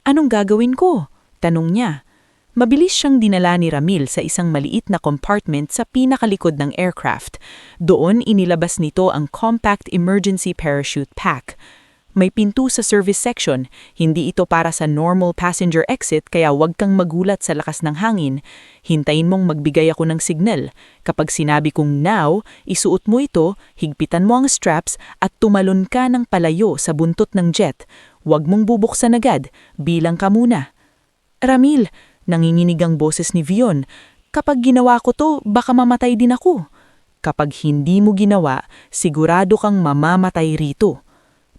"Anong gagawin ko?" tanong niya. Mabilis siyang dinala ni Ramil sa isang maliit na compartment sa pinakalikod ng aircraft. Doon inilabas nito ang compact emergency parachute pack. May pinto sa service section, hindi ito para sa normal passenger exit kaya huwag kang magulat sa lakas ng hangin. Hintayin mong magbigay ako ng signal. Kapag sinabi kong now, isuot mo ito, higpitan mo ang straps at tumalon ka ng palayo sa buntot ng jet. Huwag mong bubuksan agad, bilang ka muna. Ramil, nanginginig ang boses ni Vion. Kapag ginawa ko to, baka mamatay din ako. Kapag hindi mo ginawa, sigurado kang mamamatay rito.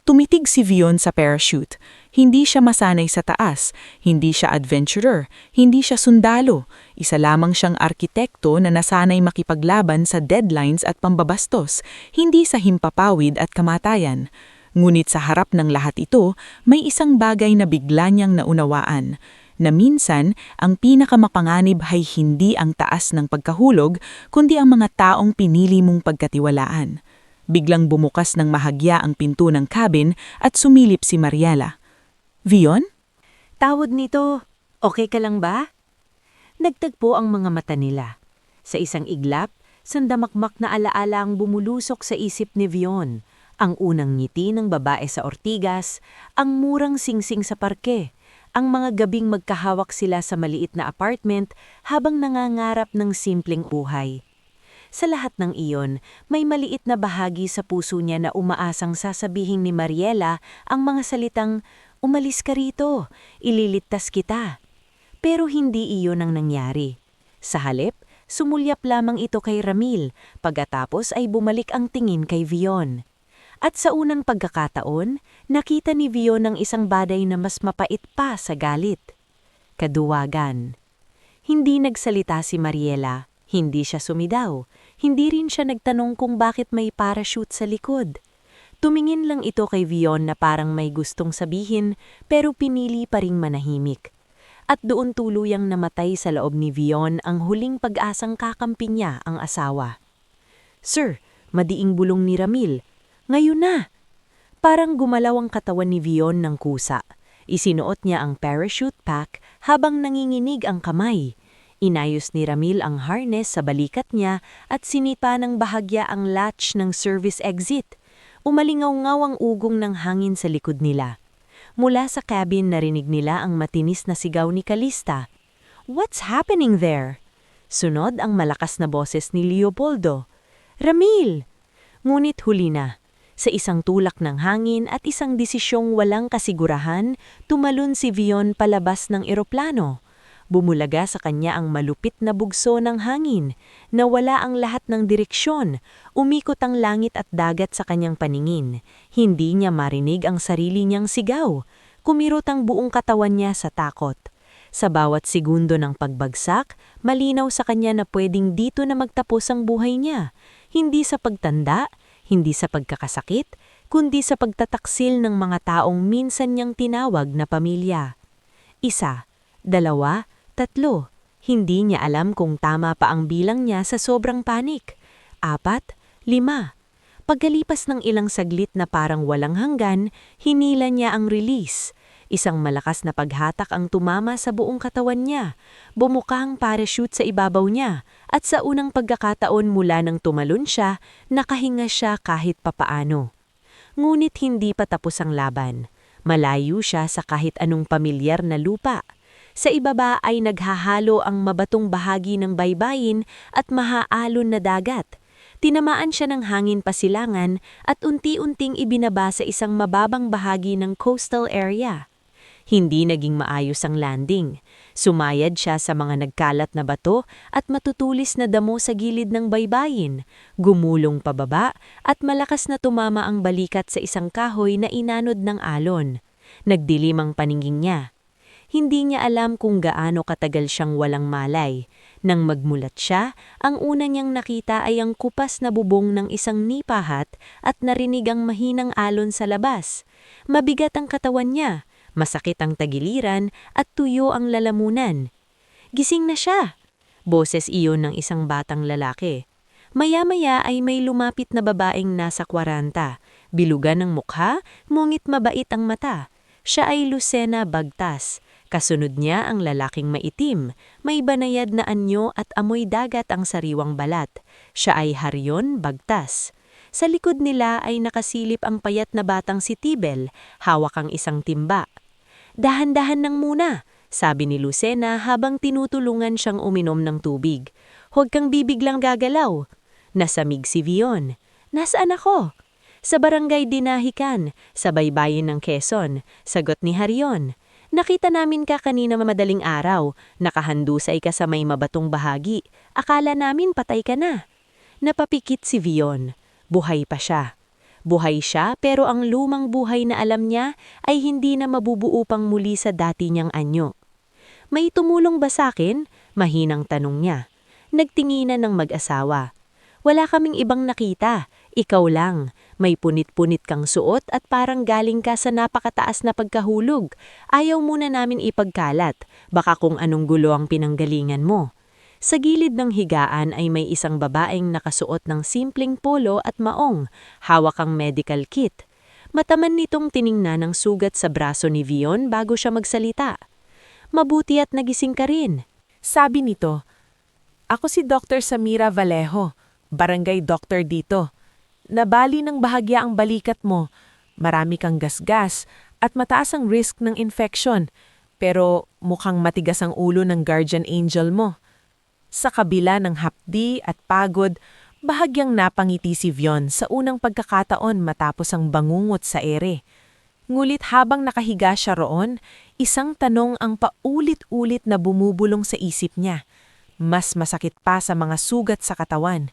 Tumitig si Vion sa parachute. Hindi siya masanay sa taas, hindi siya adventurer, hindi siya sundalo. Isa lamang siyang arkitekto na nasanay makipaglaban sa deadlines at pambabastos, hindi sa himpapawid at kamatayan. Ngunit sa harap ng lahat ito, may isang bagay na bigla niyang naunawaan. Na minsan, ang pinakamapanganib ay hindi ang taas ng pagkahulog, kundi ang mga taong pinili mong pagkatiwalaan. Biglang bumukas ng mahagya ang pinto ng cabin at sumilip si Mariela. Vion? Tawad nito. Okay ka lang ba? Nagtagpo ang mga mata nila. Sa isang iglap, sandamakmak na alaala ang bumulusok sa isip ni Vion. Ang unang ngiti ng babae sa Ortigas, ang murang singsing sa parke, ang mga gabing magkahawak sila sa maliit na apartment habang nangangarap ng simpleng buhay. Sa lahat ng iyon, may maliit na bahagi sa puso niya na umaasang sasabihin ni Mariela ang mga salitang, "Umalis ka rito, ililigtas kita." Pero hindi iyon ang nangyari. Sa halip, sumulyap lamang ito kay Ramil, pagkatapos ay bumalik ang tingin kay Vion. At sa unang pagkakataon, nakita ni Vion ang isang bagay na mas mapait pa sa galit. Kaduwagan. Hindi nagsalita si Mariela, hindi siya sumidaw, Hindi rin siya nagtanong kung bakit may parachute sa likod. Tumingin lang ito kay Vion na parang may gustong sabihin pero pinili pa ring manahimik. At doon tuluyang namatay sa loob ni Vion ang huling pag-asang kakampi niya, ang asawa. "Sir," madiing bulong ni Ramil, "ngayon na!" Parang gumalaw ang katawan ni Vion ng kusa. Isinuot niya ang parachute pack habang nanginginig ang kamay. Inayos ni Ramil ang harness sa balikat niya at sinipa ng bahagya ang latch ng service exit. Umalingaw-ngaw ang ugong ng hangin sa likod nila. Mula sa cabin narinig nila ang matinis na sigaw ni Calista. "What's happening there?" Sunod ang malakas na boses ni Leopoldo. "Ramil!" Ngunit huli na. Sa isang tulak ng hangin at isang desisyong walang kasigurahan, tumalon si Vion palabas ng eroplano. Bumulaga sa kanya ang malupit na bugso ng hangin. Nawala ang lahat ng direksyon. Umikot ang langit at dagat sa kanyang paningin. Hindi niya marinig ang sarili niyang sigaw. Kumirot ang buong katawan niya sa takot. Sa bawat segundo ng pagbagsak, malinaw sa kanya na pwedeng dito na magtapos ang buhay niya. Hindi sa pagtanda, hindi sa pagkakasakit, kundi sa pagtataksil ng mga taong minsan niyang tinawag na pamilya. 1, 2, 3. Hindi niya alam kung tama pa ang bilang niya sa sobrang panik. 4, 5. Pagkalipas ng ilang saglit na parang walang hanggan, hinila niya ang release. Isang malakas na paghatak ang tumama sa buong katawan niya. Bumuka ang parachute sa ibabaw niya at sa unang pagkakataon mula nang tumalon siya, nakahinga siya kahit papaano. Ngunit hindi pa tapos ang laban. Malayo siya sa kahit anong pamilyar na lupa. Sa ibaba ay naghahalo ang mabatong bahagi ng baybayin at mahaalon na dagat. Tinamaan siya ng hangin pasilangan at unti-unting ibinaba sa isang mababang bahagi ng coastal area. Hindi naging maayos ang landing. Sumayad siya sa mga nagkalat na bato at matutulis na damo sa gilid ng baybayin. Gumulong pababa at malakas na tumama ang balikat sa isang kahoy na inanod ng alon. Nagdilim ang paningin niya. Hindi niya alam kung gaano katagal siyang walang malay. Nang magmulat siya, ang una niyang nakita ay ang kupas na bubong ng isang nipahat at narinig ang mahinang alon sa labas. Mabigat ang katawan niya, masakit ang tagiliran at tuyo ang lalamunan. "Gising na siya!" Boses iyon ng isang batang lalaki. Maya-maya ay may lumapit na babaeng nasa 40. Bilugan ng mukha, ngunit mabait ang mata. Siya ay Lucena Bagtas. Kasunod niya ang lalaking maitim, may banayad na anyo at amoy dagat ang sariwang balat. Siya ay Harion Bagtas. Sa likod nila ay nakasilip ang payat na batang si Tibel, hawak ang isang timba. "Dahan-dahan nang muna," sabi ni Lucena habang tinutulungan siyang uminom ng tubig. "Huwag kang bibiglang gagalaw." Nasamig si Vion. "Nasaan ako?" "Sa barangay Dinahican, sa baybayin ng Quezon," sagot ni Harion. "Nakita namin ka kanina madaling araw. Nakahandusay ka sa may mabatong bahagi. Akala namin patay ka na." Napapikit si Vion. Buhay pa siya. Buhay siya pero ang lumang buhay na alam niya ay hindi na mabubuo pang muli sa dati niyang anyo. "May tumulong ba sa akin?" Mahinang tanong niya. Nagtinginan ng mag-asawa. "Wala kaming ibang nakita. Ikaw lang. May punit-punit kang suot at parang galing ka sa napakataas na pagkahulog. Ayaw muna namin ipagkalat. Baka kung anong gulo ang pinanggalingan mo." Sa gilid ng higaan ay may isang babaeng nakasuot ng simpleng polo at maong, hawak ang medical kit. Mataman nitong tiningnan ang sugat sa braso ni Vion bago siya magsalita. "Mabuti at nagising ka rin." Sabi nito, "Ako si Dr. Samira Vallejo, barangay doctor dito. Nabali ng bahagya ang balikat mo. Marami kang gasgas at mataas ang risk ng infection. Pero mukhang matigas ang ulo ng guardian angel mo." Sa kabila ng hapdi at pagod, bahagyang napangiti si Vion sa unang pagkakataon matapos ang bangungot sa ere. Ngulit habang nakahiga siya roon, isang tanong ang paulit-ulit na bumubulong sa isip niya. Mas masakit pa sa mga sugat sa katawan.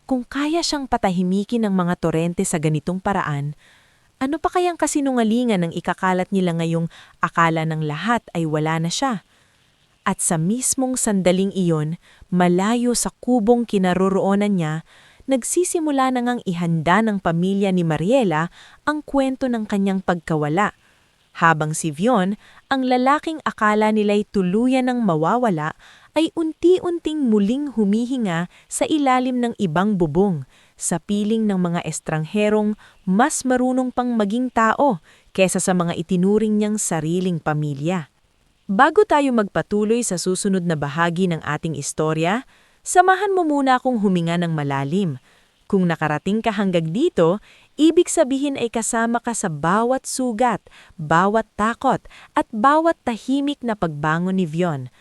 Kung kaya siyang patahimikin ng mga torente sa ganitong paraan, ano pa kayang kasinungalingan ng ikakalat nila ngayong akala ng lahat ay wala na siya? At sa mismong sandaling iyon, malayo sa kubong kinaroroonan niya, nagsisimula na ngang ihanda ng pamilya ni Mariela ang kwento ng kanyang pagkawala. Habang si Vion, ang lalaking akala nila'y tuluyan ng mawawala, ay unti-unting muling humihinga sa ilalim ng ibang bubong, sa piling ng mga estrangherong mas marunong pang maging tao kesa sa mga itinuring niyang sariling pamilya. Bago tayo magpatuloy sa susunod na bahagi ng ating istorya, samahan mo muna akong huminga ng malalim. Kung nakarating ka hanggang dito, ibig sabihin ay kasama ka sa bawat sugat, bawat takot, at bawat tahimik na pagbangon ni Vion.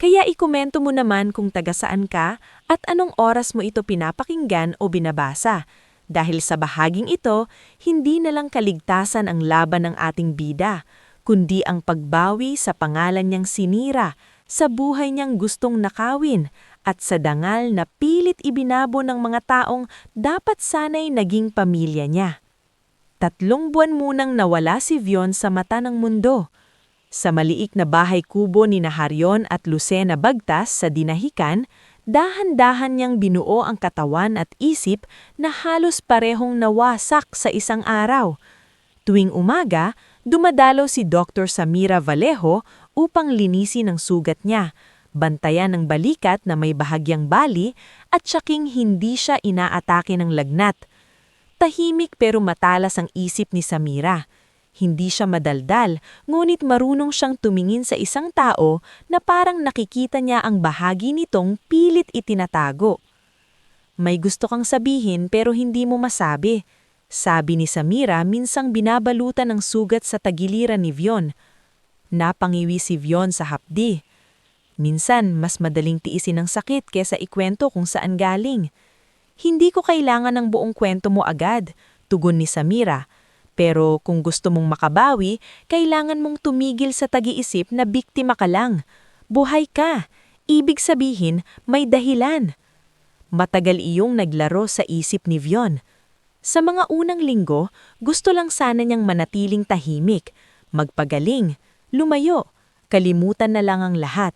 Kaya ikomento mo naman kung taga saan ka at anong oras mo ito pinapakinggan o binabasa. Dahil sa bahaging ito, hindi na lang kaligtasan ang laban ng ating bida, kundi ang pagbawi sa pangalan niyang sinira, sa buhay niyang gustong nakawin, at sa dangal na pilit ibinabo ng mga taong dapat sana'y naging pamilya niya. 3 buwan munang nawala si Vion sa mata ng mundo. Sa maliik na bahay kubo ni Haryon at Lucena Bagtas sa Dinahican, dahan-dahan niyang binuo ang katawan at isip na halos parehong nawasak sa isang araw. Tuwing umaga, dumadalo si Dr. Samira Vallejo upang linisin ang sugat niya, bantayan ng balikat na may bahagyang bali at tsaking hindi siya inaatake ng lagnat. Tahimik pero matalas ang isip ni Samira. Hindi siya madaldal, ngunit marunong siyang tumingin sa isang tao na parang nakikita niya ang bahagi nitong pilit itinatago. May gusto kang sabihin pero hindi mo masabi, sabi ni Samira minsang binabalutan ng sugat sa tagiliran ni Vion. Napangiwi si Vion sa hapdi. Minsan, mas madaling tiisin ang sakit kesa ikwento kung saan galing. Hindi ko kailangan ng buong kwento mo agad, tugon ni Samira. Pero kung gusto mong makabawi, kailangan mong tumigil sa tag-iisip na biktima ka lang. Buhay ka. Ibig sabihin, may dahilan. Matagal iyong naglaro sa isip ni Vion. Sa mga unang linggo, gusto lang sana niyang manatiling tahimik, magpagaling, lumayo, kalimutan na lang ang lahat.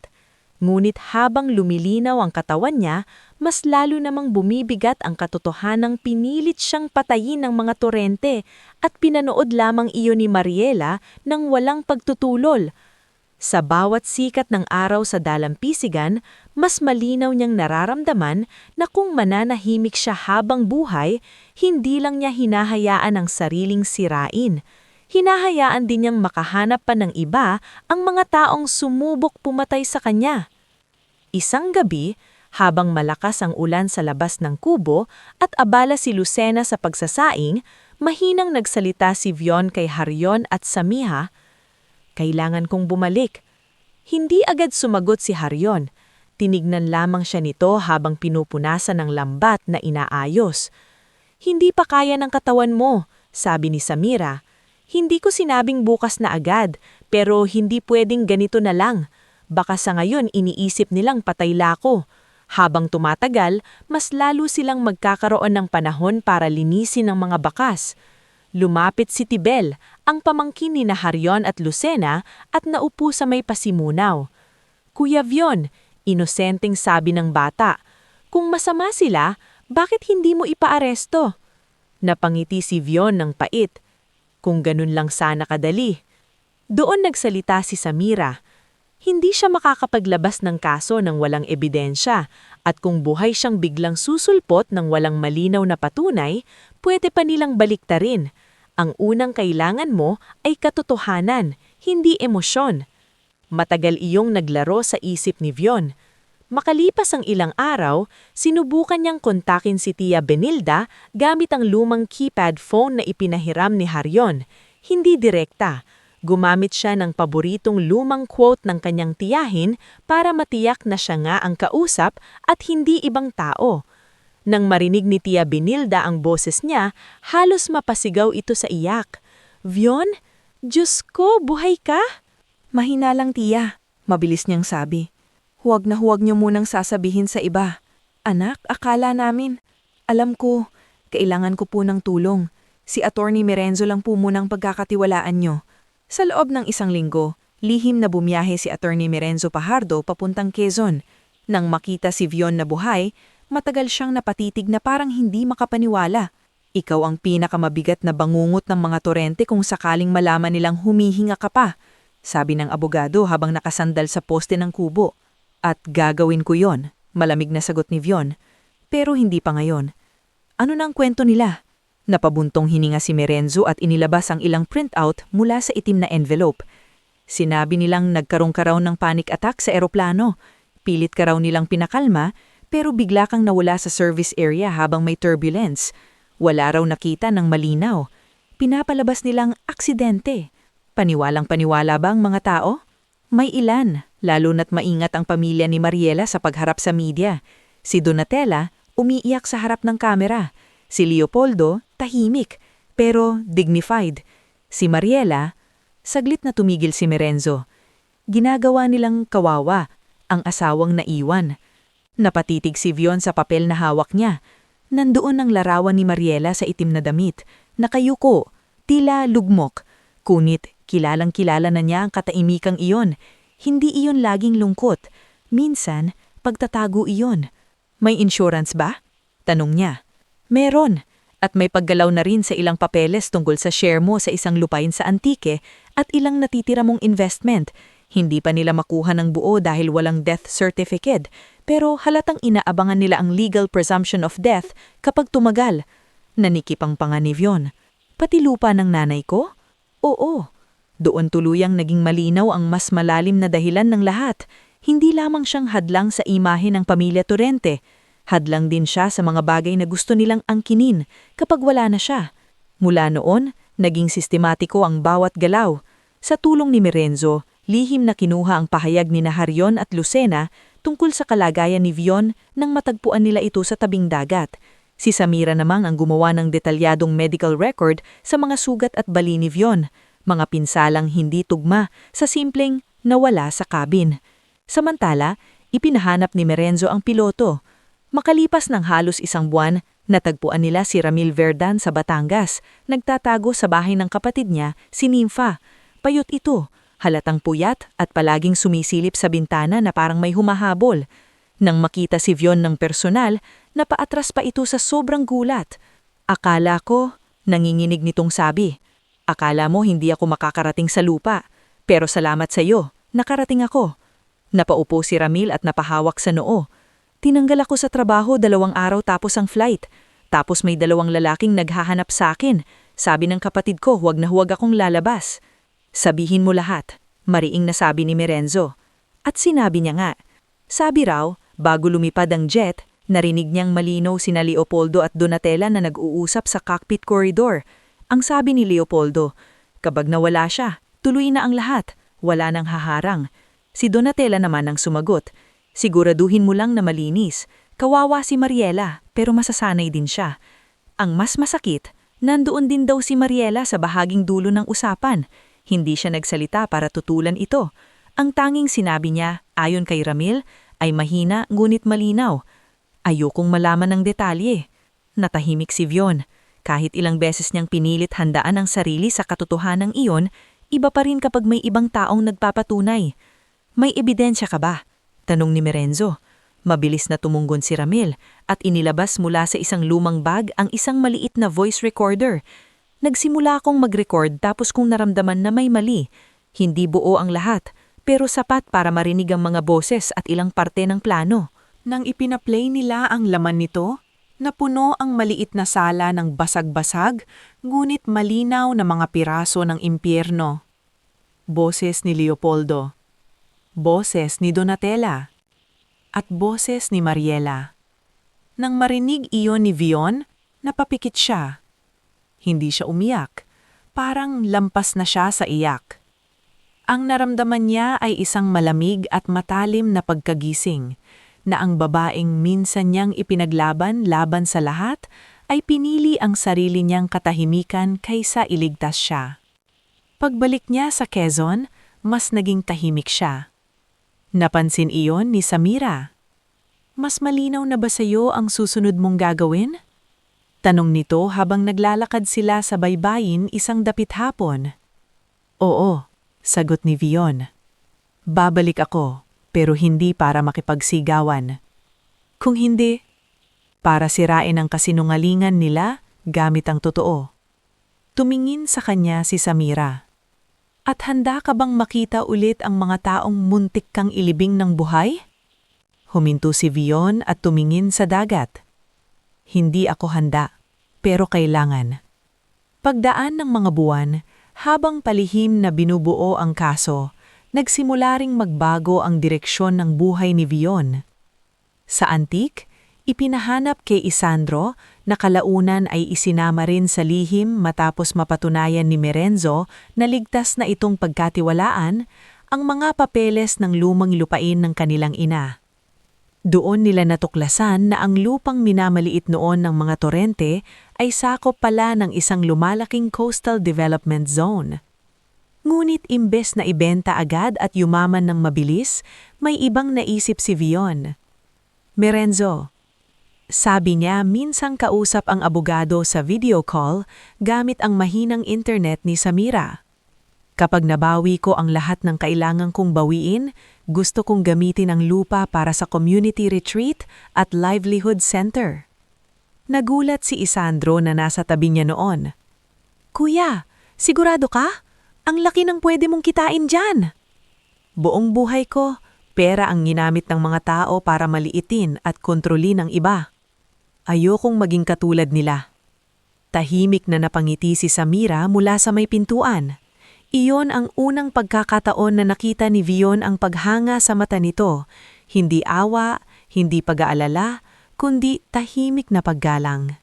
Ngunit habang lumilinaw ang katawan niya, mas lalo namang bumibigat ang katotohanang pinilit siyang patayin ng mga torente at pinanood lamang iyon ni Mariela nang walang pagtutulol. Sa bawat sikat ng araw sa dalampisigan, mas malinaw niyang nararamdaman na kung mananahimik siya habang buhay, hindi lang niya hinahayaan ang sariling sirain. Hinahayaan din niyang makahanap pa ng iba ang mga taong sumubok pumatay sa kanya. Isang gabi, habang malakas ang ulan sa labas ng kubo at abala si Lucena sa pagsasaing, mahinang nagsalita si Vion kay Haryon at Samiha, "Kailangan kong bumalik." Hindi agad sumagot si Haryon. Tinignan lamang siya nito habang pinupunasan ng lambat na inaayos. "Hindi pa kaya ng katawan mo," sabi ni Samira. "Hindi ko sinabing bukas na agad, pero hindi pwedeng ganito na lang. Baka sa ngayon iniisip nilang patay lako. Habang tumatagal, mas lalo silang magkakaroon ng panahon para linisin ang mga bakas." Lumapit si Tibel, ang pamangkin ni Haryon at Lucena, at naupo sa may pasimunaw. "Kuya Vion," inosenteng sabi ng bata, "kung masama sila, bakit hindi mo ipaaresto?" Napangiti si Vion ng pait. "Kung ganun lang sana kadali." Doon nagsalita si Samira. Hindi siya makakapaglabas ng kaso ng walang ebidensya, at kung buhay siyang biglang susulpot ng walang malinaw na patunay, pwede pa nilang baliktarin. Ang unang kailangan mo ay katotohanan, hindi emosyon. Matagal iyong naglaro sa isip ni Vion. Makalipas ang ilang araw, sinubukan niyang kontakin si Tia Benilda gamit ang lumang keypad phone na ipinahiram ni Haryon. Hindi direkta. Gumamit siya ng paboritong lumang quote ng kanyang tiyahin para matiyak na siya nga ang kausap at hindi ibang tao. Nang marinig ni Tia Benilda ang boses niya, halos mapasigaw ito sa iyak. "Vion? Diyos ko, buhay ka?" "Mahina lang, Tia," mabilis niyang sabi. Huwag niyo munang sasabihin sa iba." "Anak, akala namin." "Alam ko, kailangan ko po ng tulong. Si Attorney Merenzo lang po munang pagkakatiwalaan niyo. Sa loob ng 1 linggo, lihim na bumiyahe si Attorney Mirenzo Pajardo papuntang Quezon. Nang makita si Vion na buhay, matagal siyang napatitig na parang hindi makapaniwala. Ikaw ang pinakamabigat na bangungot ng mga torente kung sakaling malaman nilang humihinga ka pa, sabi ng abogado habang nakasandal sa poste ng kubo. At gagawin ko yon, malamig na sagot ni Vion. Pero hindi pa ngayon. Ano na ang kwento nila? Napabuntong hininga si Mirenzo at inilabas ang ilang printout mula sa itim na envelope. Sinabi nilang nagkaroon ka raw ng panic attack sa eroplano. Pilit ka raw nilang pinakalma, pero bigla kang nawala sa service area habang may turbulence. Wala raw nakita ng malinaw. Pinapalabas nilang aksidente. Paniwalang-paniwala ba ang mga tao? May ilan, lalo na't maingat ang pamilya ni Mariela sa pagharap sa media. Si Donatella, umiiyak sa harap ng kamera. Si Leopoldo, tahimik, pero dignified. Si Mariela, saglit na tumigil si Mirenzo. Ginagawa nilang kawawa, ang asawang naiwan. Napatitig si Vion sa papel na hawak niya. Nandoon ang larawan ni Mariela sa itim na damit, nakayuko, tila lugmok. Kunit, kilalang-kilala na niya ang kataimikang iyon. Hindi iyon laging lungkot. Minsan, pagtatago iyon. May insurance ba? Tanong niya. Meron. At may paggalaw na rin sa ilang papeles tungkol sa share mo sa isang lupain sa Antique at ilang natitira mong investment. Hindi pa nila makuha ng buo dahil walang death certificate, pero halatang inaabangan nila ang legal presumption of death kapag tumagal. Nanikipang panganivyon. Pati lupa ng nanay ko? Oo. Doon tuluyang naging malinaw ang mas malalim na dahilan ng lahat. Hindi lamang siyang hadlang sa imahe ng pamilya Torrente. Hadlang din siya sa mga bagay na gusto nilang angkinin kapag wala na siya. Mula noon, naging sistematiko ang bawat galaw. Sa tulong ni Mirenzo, lihim na kinuha ang pahayag ni Harion at Lucena tungkol sa kalagayan ni Vion nang matagpuan nila ito sa tabing dagat. Si Samira namang ang gumawa ng detalyadong medical record sa mga sugat at bali ni Vion, mga pinsalang hindi tugma sa simpleng nawala sa cabin. Samantala, ipinahanap ni Mirenzo ang piloto. Makalipas ng halos isang buwan, natagpuan nila si Ramil Verdan sa Batangas, nagtatago sa bahay ng kapatid niya, si Nympha. Payot ito, halatang puyat at palaging sumisilip sa bintana na parang may humahabol. Nang makita si Vion ng personal, napaatras pa ito sa sobrang gulat. Akala ko, nanginginig nitong sabi. Akala mo hindi ako makakarating sa lupa, pero salamat sa iyo, nakarating ako. Napaupo si Ramil at napahawak sa noo. Tinanggal ako sa trabaho 2 araw tapos ang flight. Tapos may 2 lalaking naghahanap sa akin. Sabi ng kapatid ko huwag na huwag akong lalabas. Sabihin mo lahat, mariing nasabi ni Mirenzo. At sinabi niya nga. Sabi raw, bago lumipad ang jet, narinig niyang malinaw sina Leopoldo at Donatella na nag-uusap sa cockpit corridor. Ang sabi ni Leopoldo, kapag nawala siya, tuloy na ang lahat, wala nang haharang. Si Donatella naman ang sumagot. Siguraduhin mo lang na malinis. Kawawa si Mariela, pero masasanay din siya. Ang mas masakit, nandoon din daw si Mariela sa bahaging dulo ng usapan. Hindi siya nagsalita para tutulan ito. Ang tanging sinabi niya, ayon kay Ramil, ay mahina ngunit malinaw. Ayokong malaman ng detalye. Natahimik si Vion. Kahit ilang beses niyang pinilit handaan ang sarili sa katotohanan iyon, iba pa rin kapag may ibang taong nagpapatunay. May ebidensya ka ba? Tanong ni Mirenzo. Mabilis na tumunggon si Ramil at inilabas mula sa isang lumang bag ang isang maliit na voice recorder. Nagsimula akong mag-record tapos kung naramdaman na may mali. Hindi buo ang lahat, pero sapat para marinig ang mga boses at ilang parte ng plano. Nang ipinaplay nila ang laman nito, napuno ang maliit na sala ng basag-basag, ngunit malinaw na mga piraso ng impyerno. Boses ni Leopoldo. Boses ni Donatella. At boses ni Mariela. Nang marinig iyon ni Vion, napapikit siya. Hindi siya umiyak. Parang lampas na siya sa iyak. Ang naramdaman niya ay isang malamig at matalim na pagkagising, na ang babaeng minsan niyang ipinaglaban laban sa lahat ay pinili ang sarili niyang katahimikan kaysa iligtas siya. Pagbalik niya sa Quezon, mas naging tahimik siya. Napansin iyon ni Samira. Mas malinaw na ba sa'yo ang susunod mong gagawin? Tanong nito habang naglalakad sila sa baybayin isang dapit hapon. Oo, sagot ni Vion. Babalik ako, pero hindi para makipagsigawan. Kung hindi, para sirain ang kasinungalingan nila gamit ang totoo. Tumingin sa kanya si Samira. At handa ka bang makita ulit ang mga taong muntik kang ilibing ng buhay? Huminto si Vion at tumingin sa dagat. Hindi ako handa, pero kailangan. Pagdaan ng mga buwan, habang palihim na binubuo ang kaso, nagsimula ring magbago ang direksyon ng buhay ni Vion. Sa antik, ipinahanap kay Isandro na kalaunan ay isinama rin sa lihim matapos mapatunayan ni Merenzo na ligtas na itong pagkatiwalaan ang mga papeles ng lumang lupain ng kanilang ina. Doon nila natuklasan na ang lupang minamaliit noon ng mga torrente ay sakop pala ng isang lumalaking coastal development zone. Ngunit imbes na ibenta agad at yumaman ng mabilis, may ibang naisip si Vion. Merenzo, sabi niya minsang kausap ang abogado sa video call gamit ang mahinang internet ni Samira. Kapag nabawi ko ang lahat ng kailangan kong bawiin, gusto kong gamitin ang lupa para sa community retreat at livelihood center. Nagulat si Isandro na nasa tabi niya noon. Kuya, sigurado ka? Ang laki ng pwede mong kitain dyan. Buong buhay ko, pera ang ginamit ng mga tao para maliitin at kontrolin ang iba. Ayokong maging katulad nila. Tahimik na napangiti si Samira mula sa may pintuan. Iyon ang unang pagkakataon na nakita ni Vion ang paghanga sa mata nito. Hindi awa, hindi pag-aalala, kundi tahimik na paggalang.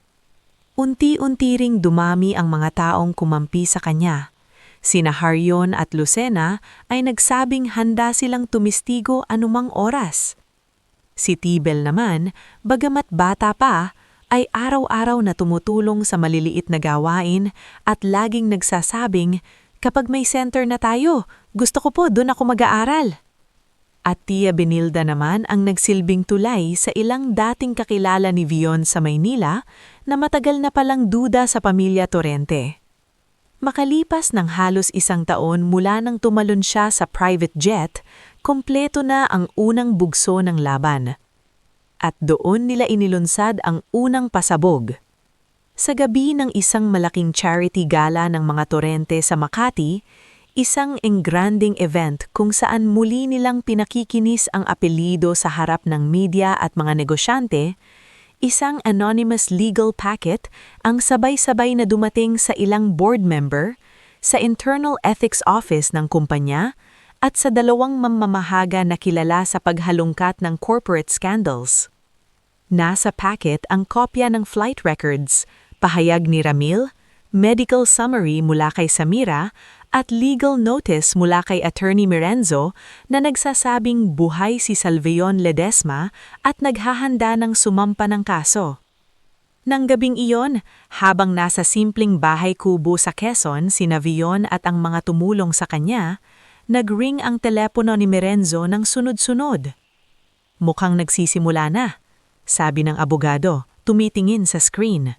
Unti-unti ring dumami ang mga taong kumampi sa kanya. Sina Haryon at Lucena ay nagsabing handa silang tumistigo anumang oras. Si Tibel naman, bagamat bata pa, ay araw-araw na tumutulong sa maliliit na gawain at laging nagsasabing, kapag may center na tayo, gusto ko po doon ako mag-aaral. At Tia Benilda naman ang nagsilbing tulay sa ilang dating kakilala ni Vion sa Maynila na matagal na palang duda sa pamilya Torrente. Makalipas ng halos 1 taon mula nang tumalon siya sa private jet, kompleto na ang unang bugso ng laban. At doon nila inilunsad ang unang pasabog. Sa gabi ng isang malaking charity gala ng mga Torrente sa Makati, isang engranding event kung saan muli nilang pinakikinis ang apelyido sa harap ng media at mga negosyante, isang anonymous legal packet ang sabay-sabay na dumating sa ilang board member, sa internal ethics office ng kumpanya, at sa 2 mamamahaga na kilala sa paghalungkat ng corporate scandals. Nasa packet ang kopya ng flight records, pahayag ni Ramil, medical summary mula kay Samira, at legal notice mula kay Attorney Merenzo na nagsasabing buhay si Salveon Ledesma at naghahanda ng sumampa ng kaso. Nang gabing iyon, habang nasa simpleng bahay kubo sa Quezon sina Vion at ang mga tumulong sa kanya, nag-ring ang telepono ni Merenzo ng sunod-sunod. Mukhang nagsisimula na, sabi ng abogado, tumitingin sa screen.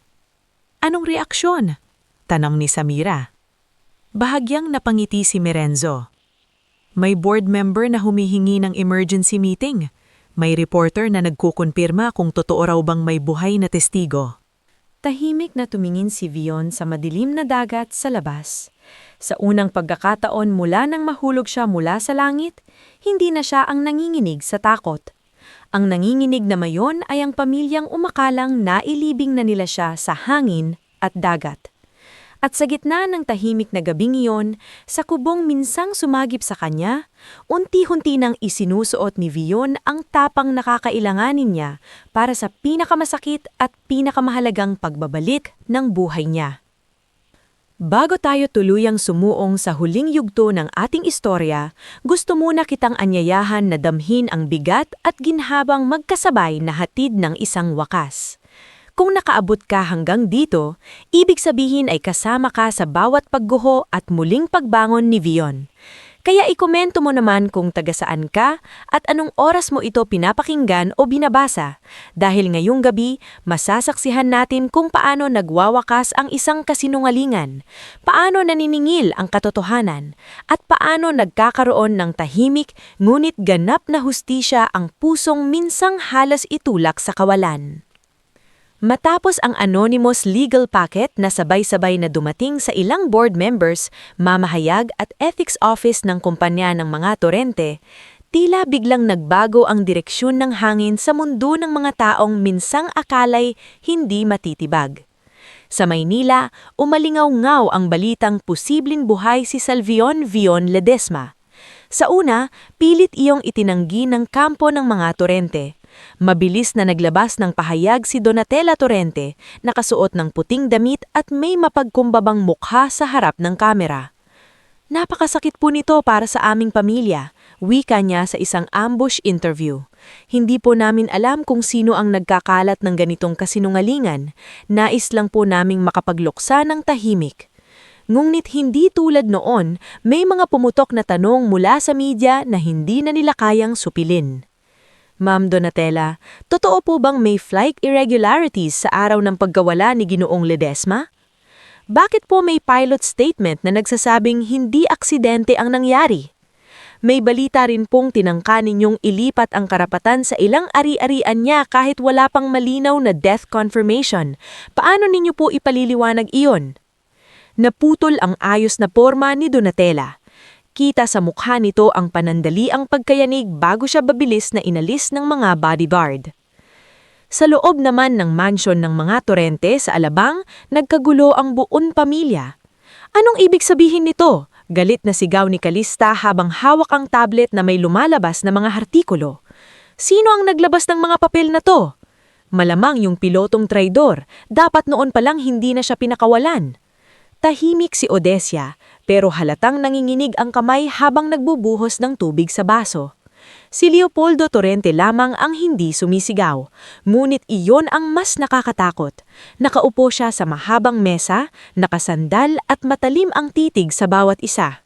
Anong reaksyon? Tanong ni Samira. Bahagyang napangiti si Merenzo. May board member na humihingi ng emergency meeting. May reporter na nagkukumpirma kung totoo raw bang may buhay na testigo. Tahimik na tumingin si Vion sa madilim na dagat sa labas. Sa unang pagkakataon mula nang mahulog siya mula sa langit, hindi na siya ang nanginginig sa takot. Ang nanginginig na mayon ay ang pamilyang umakalang nailibing na nila siya sa hangin at dagat. At sa gitna ng tahimik na gabing iyon, sa kubong minsang sumagip sa kanya, unti-hunti nang isinusuot ni Vion ang tapang nakakailanganin niya para sa pinakamasakit at pinakamahalagang pagbabalik ng buhay niya. Bago tayo tuluyang sumuong sa huling yugto ng ating istorya, gusto muna kitang anyayahan na damhin ang bigat at ginhabang magkasabay na hatid ng isang wakas. Kung nakaabot ka hanggang dito, ibig sabihin ay kasama ka sa bawat pagguho at muling pagbangon ni Vion. Kaya ikomento mo naman kung taga saan ka at anong oras mo ito pinapakinggan o binabasa. Dahil ngayong gabi, masasaksihan natin kung paano nagwawakas ang isang kasinungalingan, paano naniningil ang katotohanan, at paano nagkakaroon ng tahimik ngunit ganap na hustisya ang pusong minsang halos itulak sa kawalan. Matapos ang anonymous legal packet na sabay-sabay na dumating sa ilang board members, mamahayag at ethics office ng kumpanya ng mga Torrente, tila biglang nagbago ang direksyon ng hangin sa mundo ng mga taong minsang akalay hindi matitibag. Sa Maynila, umalingaw-ngaw ang balitang posibleng buhay si Salvion Vion Ledesma. Sa una, pilit iyong itinanggi ng kampo ng mga Torrente. Mabilis na naglabas ng pahayag si Donatella Torrente, nakasuot ng puting damit at may mapagkumbabang mukha sa harap ng kamera. Napakasakit po nito para sa aming pamilya, wika niya sa isang ambush interview. Hindi po namin alam kung sino ang nagkakalat ng ganitong kasinungalingan. Nais lang po naming makapagluksa ng tahimik. Ngunit hindi tulad noon, may mga pumutok na tanong mula sa media na hindi na nila kayang supilin. Ma'am Donatella, totoo po bang may flight irregularities sa araw ng pagkawala ni Ginoong Ledesma? Bakit po may pilot statement na nagsasabing hindi aksidente ang nangyari? May balita rin pong tinangka ninyong ilipat ang karapatan sa ilang ari-arian niya kahit wala pang malinaw na death confirmation. Paano ninyo po ipaliliwanag iyon? Naputol ang ayos na porma ni Donatella. Kita sa mukha nito ang panandaliang pagkayanig bago siya babilis na inalis ng mga bodyguard. Sa loob naman ng mansyon ng mga Torrente sa Alabang, nagkagulo ang buong pamilya. Anong ibig sabihin nito? Galit na sigaw ni Calista habang hawak ang tablet na may lumalabas na mga artikulo. Sino ang naglabas ng mga papel na to? Malamang yung pilotong traidor, dapat noon pa lang hindi na siya pinakawalan. Tahimik si Odesia, pero halatang nanginginig ang kamay habang nagbubuhos ng tubig sa baso. Si Leopoldo Torrente lamang ang hindi sumisigaw, ngunit iyon ang mas nakakatakot. Nakaupo siya sa mahabang mesa, nakasandal at matalim ang titig sa bawat isa.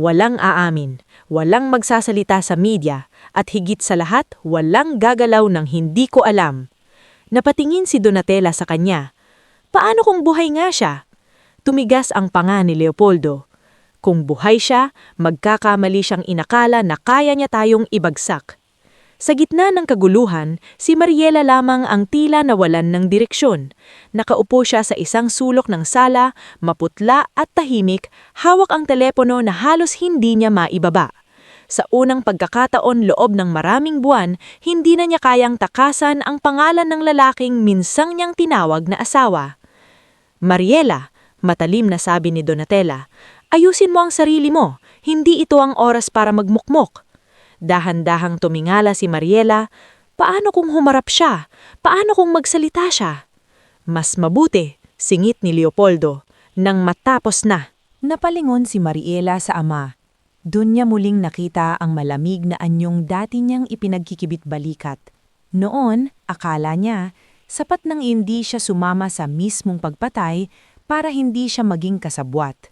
Walang aamin, walang magsasalita sa media, at higit sa lahat, walang gagalaw ng hindi ko alam. Napatingin si Donatella sa kanya. Paano kung buhay nga siya? Tumigas ang panga ni Leopoldo. Kung buhay siya, magkakamali siyang inakala na kaya niya tayong ibagsak. Sa gitna ng kaguluhan, si Mariela lamang ang tila nawalan ng direksyon. Nakaupo siya sa isang sulok ng sala, maputla at tahimik, hawak ang telepono na halos hindi niya maibaba. Sa unang pagkakataon loob ng maraming buwan, hindi na niya kayang takasan ang pangalan ng lalaking minsang niyang tinawag na asawa. Mariela, matalim na sabi ni Donatella, ayusin mo ang sarili mo, hindi ito ang oras para magmukmok. Dahan-dahang tumingala si Mariela, paano kung humarap siya? Paano kung magsalita siya? Mas mabuti, singit ni Leopoldo, nang matapos na. Napalingon si Mariela sa ama. Doon niya muling nakita ang malamig na anyong dati niyang ipinagkikibit-balikat. Noon, akala niya, sapat nang hindi siya sumama sa mismong pagpatay para hindi siya maging kasabwat.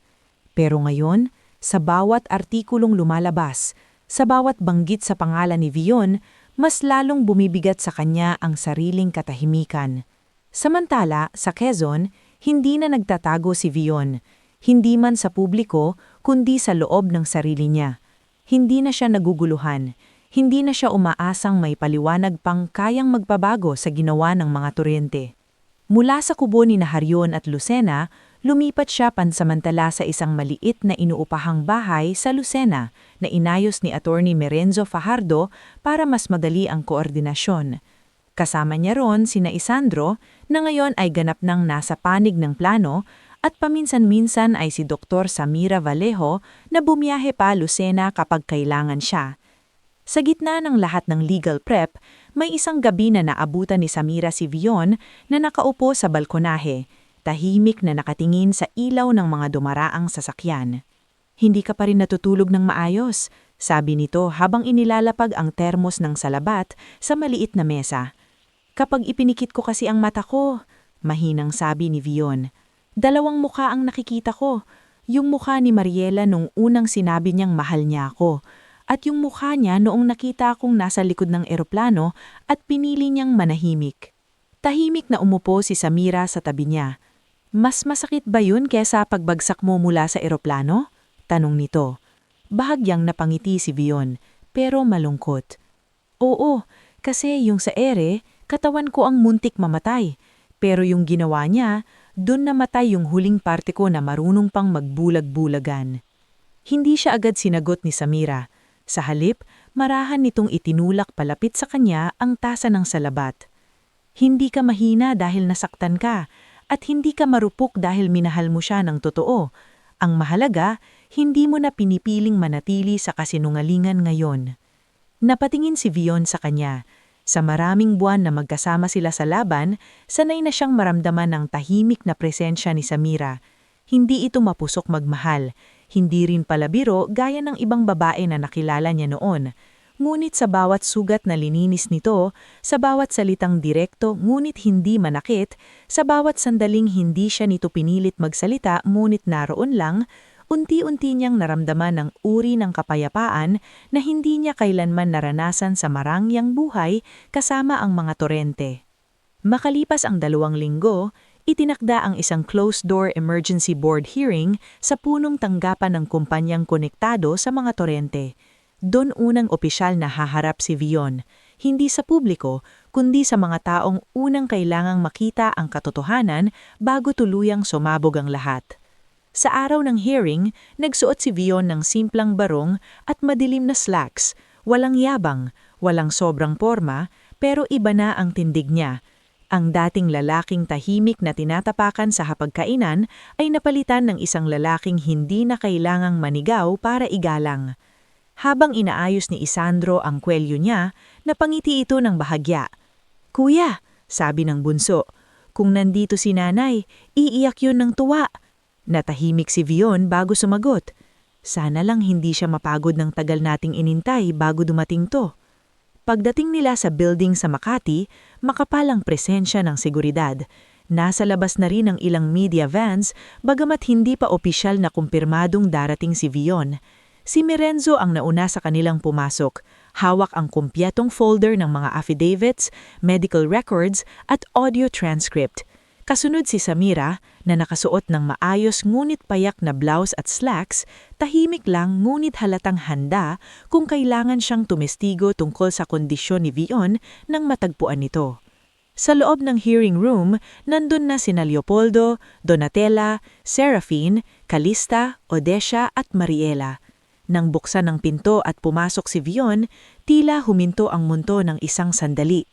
Pero ngayon, sa bawat artikulong lumalabas, sa bawat banggit sa pangalan ni Vion, mas lalong bumibigat sa kanya ang sariling katahimikan. Samantala, sa Quezon, hindi na nagtatago si Vion, hindi man sa publiko, kundi sa loob ng sarili niya. Hindi na siya naguguluhan, hindi na siya umaasang may paliwanag pang kayang magpabago sa ginawa ng mga Torrente. Mula sa kubo ni Haryon at Lucena, lumipat siya pansamantala sa isang maliit na inuupahang bahay sa Lucena na inayos ni Attorney Merenzo Fajardo para mas madali ang koordinasyon. Kasama niya ron sina Isandro na ngayon ay ganap nang nasa panig ng plano at paminsan-minsan ay si Dr. Samira Vallejo na bumiyahe pa Lucena kapag kailangan siya. Sa gitna ng lahat ng legal prep, may isang gabi na naabutan ni Samira si Vion na nakaupo sa balkonahe, tahimik na nakatingin sa ilaw ng mga dumaraang sasakyan. Hindi ka pa rin natutulog ng maayos, sabi nito habang inilalapag ang termos ng salabat sa maliit na mesa. Kapag ipinikit ko kasi ang mata ko, mahinang sabi ni Vion. Dalawang mukha ang nakikita ko, Yung mukha ni Mariela nung unang sinabi niyang mahal niya ako, at yung mukha niya noong nakita akong nasa likod ng eroplano at pinili niyang manahimik. Tahimik na umupo si Samira sa tabi niya. Mas masakit ba yun kesa pagbagsak mo mula sa eroplano? Tanong nito. Bahagyang napangiti si Vion, pero malungkot. Oo, kasi yung sa ere, katawan ko ang muntik mamatay. Pero yung ginawa niya, doon namatay yung huling parte ko na marunong pang magbulag-bulagan. Hindi siya agad sinagot ni Samira. Sa halip, marahan nitong itinulak palapit sa kanya ang tasa ng salabat. Hindi ka mahina dahil nasaktan ka, at hindi ka marupok dahil minahal mo siya ng totoo. Ang mahalaga, hindi mo na pinipiling manatili sa kasinungalingan ngayon. Napatingin si Vion sa kanya. Sa maraming buwan na magkasama sila sa laban, sanay na siyang maramdaman ng tahimik na presensya ni Samira. Hindi ito mapusok magmahal, hindi rin palabiro gaya ng ibang babae na nakilala niya noon. Ngunit sa bawat sugat na lininis nito, sa bawat salitang direkto ngunit hindi manakit, sa bawat sandaling hindi siya nito pinilit magsalita ngunit naroon lang, unti-unti niyang naramdaman ang uri ng kapayapaan na hindi niya kailanman naranasan sa marangyang buhay kasama ang mga torente. Makalipas ang 2 linggo, itinakda ang isang closed-door emergency board hearing sa punong tanggapan ng kumpanyang konektado sa mga torente. Doon unang opisyal na haharap si Vion, hindi sa publiko, kundi sa mga taong unang kailangang makita ang katotohanan bago tuluyang sumabog ang lahat. Sa araw ng hearing, nagsuot si Vion ng simplang barong at madilim na slacks, walang yabang, walang sobrang porma, pero iba na ang tindig niya. Ang dating lalaking tahimik na tinatapakan sa hapagkainan ay napalitan ng isang lalaking hindi na kailangang manigaw para igalang. Habang inaayos ni Isandro ang kwelyo niya, napangiti ito ng bahagya. "Kuya," sabi ng bunso, "kung nandito si nanay, iiyak yun ng tuwa." Natahimik si Vion bago sumagot. Sana lang hindi siya mapagod ng tagal nating inintay bago dumating to. Pagdating nila sa building sa Makati, makapal ang presensya ng seguridad. Nasa labas na rin ang ilang media vans, bagamat hindi pa opisyal na kumpirmadong darating si Vion. Si Mirenzo ang nauna sa kanilang pumasok. Hawak ang kumpyetong folder ng mga affidavits, medical records at audio transcript. Kasunod si Samira na nakasuot ng maayos ngunit payak na blouse at slacks, tahimik lang ngunit halatang handa kung kailangan siyang tumestigo tungkol sa kondisyon ni Vion nang matagpuan nito. Sa loob ng hearing room, nandun na sina Leopoldo, Donatella, Serafine, Calista, Odesha at Mariela. Nang buksan ng pinto at pumasok si Vion, tila huminto ang mundo ng isang sandali.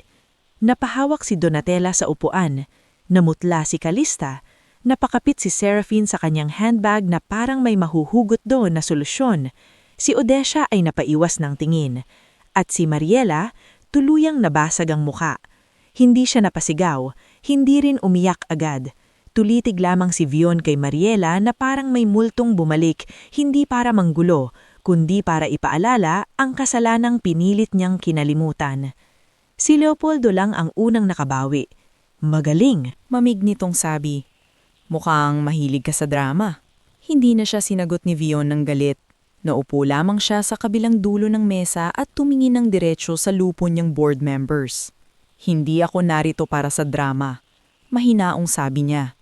Napahawak si Donatella sa upuan. Namutla si Calista. Napakapit si Serafine sa kanyang handbag na parang may mahuhugot doon na solusyon. Si Odesha ay napaiwas ng tingin. At si Mariela, tuluyang nabasag ang muka. Hindi siya napasigaw, hindi rin umiyak agad. Tulitig lamang si Vion kay Mariela na parang may multong bumalik, hindi para manggulo, kundi para ipaalala ang kasalanang pinilit niyang kinalimutan. Si Leopoldo lang ang unang nakabawi. "Magaling," mamig nitong sabi. "Mukhang mahilig ka sa drama." Hindi na siya sinagot ni Vion ng galit. Naupo lamang siya sa kabilang dulo ng mesa at tumingin ng diretsyo sa lupo niyang board members. "Hindi ako narito para sa drama," mahinaong sabi niya.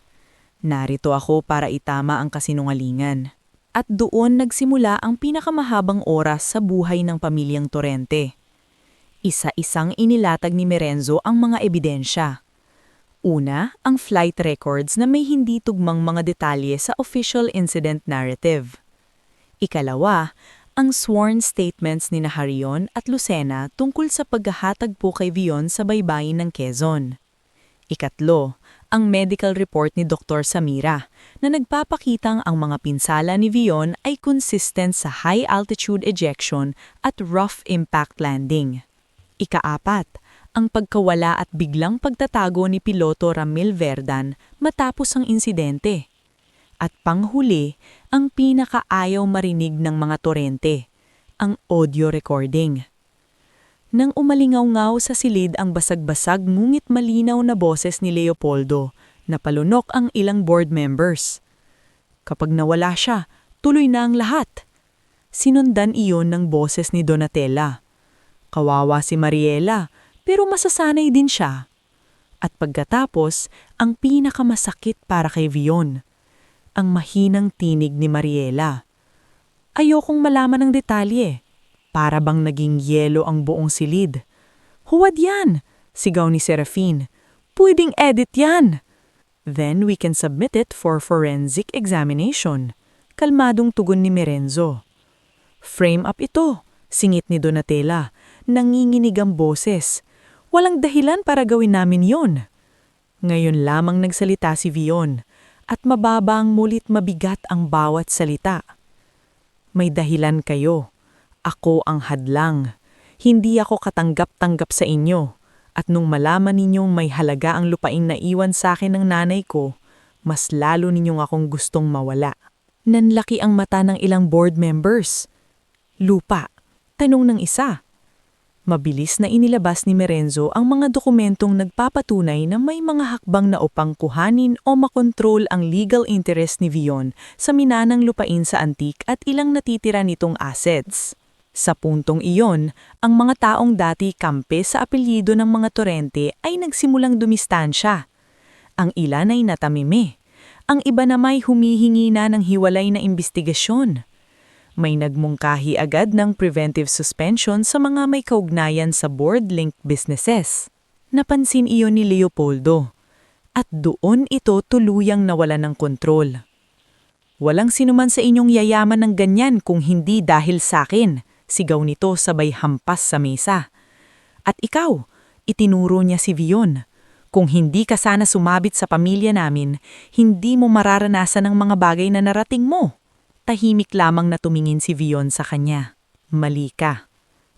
"Narito ako para itama ang kasinungalingan." At doon nagsimula ang pinakamahabang oras sa buhay ng pamilyang Torrente. Isa-isang inilatag ni Mirenzo ang mga ebidensya. Una, ang flight records na may hindi tugmang mga detalye sa official incident narrative. Ikalawa, ang sworn statements ni Harion at Lucena tungkol sa paghahatag po kay Vion sa baybayin ng Quezon. Ikatlo, ang medical report ni Dr. Samira na nagpapakitang ang mga pinsala ni Vion ay consistent sa high-altitude ejection at rough impact landing. Ikaapat, ang pagkawala at biglang pagtatago ni Piloto Ramil Verdan matapos ang insidente. At panghuli, ang pinakaayaw marinig ng mga Torrente, ang audio recording. Nang umalingaw-ngaw sa silid ang basag-basag ngunit malinaw na boses ni Leopoldo, napalunok ang ilang board members. Kapag nawala siya, tuloy na ang lahat. Sinundan iyon ng boses ni Donatella. Kawawa si Mariela, pero masasanay din siya. At pagkatapos, ang pinakamasakit para kay Vion, ang mahinang tinig ni Mariela. Ayokong malaman ng detalye. Para bang naging yelo ang buong silid. Huwad yan! Sigaw ni Serafine. Pwedeng edit yan! Then we can submit it for forensic examination. Kalmadong tugon ni Merenzo. Frame up ito, singit ni Donatella. Nanginginig ang boses. Walang dahilan para gawin namin yon. Ngayon lamang nagsalita si Vion at mababang mulit mabigat ang bawat salita. May dahilan kayo. Ako ang hadlang. Hindi ako katanggap-tanggap sa inyo. At nung malaman ninyong may halaga ang lupaing naiwan sa akin ng nanay ko, mas lalo ninyong akong gustong mawala. Nanlaki ang mata ng ilang board members. Lupa. Tanong ng isa. Mabilis na inilabas ni Merenzo ang mga dokumentong nagpapatunay na may mga hakbang na upang kuhanin o makontrol ang legal interest ni Vion sa minanang lupain sa Antique at ilang natitira nitong assets. Sa puntong iyon, ang mga taong dati kampe sa apelyido ng mga Torrente ay nagsimulang dumistansya. Ang ilan ay natamime. Ang iba namay humihingi na ng hiwalay na imbestigasyon. May nagmungkahi agad ng preventive suspension sa mga may kaugnayan sa board-linked businesses. Napansin iyon ni Leopoldo. At doon ito tuluyang nawala ng kontrol. Walang sinuman sa inyong yayaman ng ganyan kung hindi dahil sa akin. Sigaw nito sabay hampas sa mesa. At ikaw, itinuro niya si Vion. Kung hindi ka sana sumabit sa pamilya namin, hindi mo mararanasan ang mga bagay na narating mo. Tahimik lamang na tumingin si Vion sa kanya. Mali ka.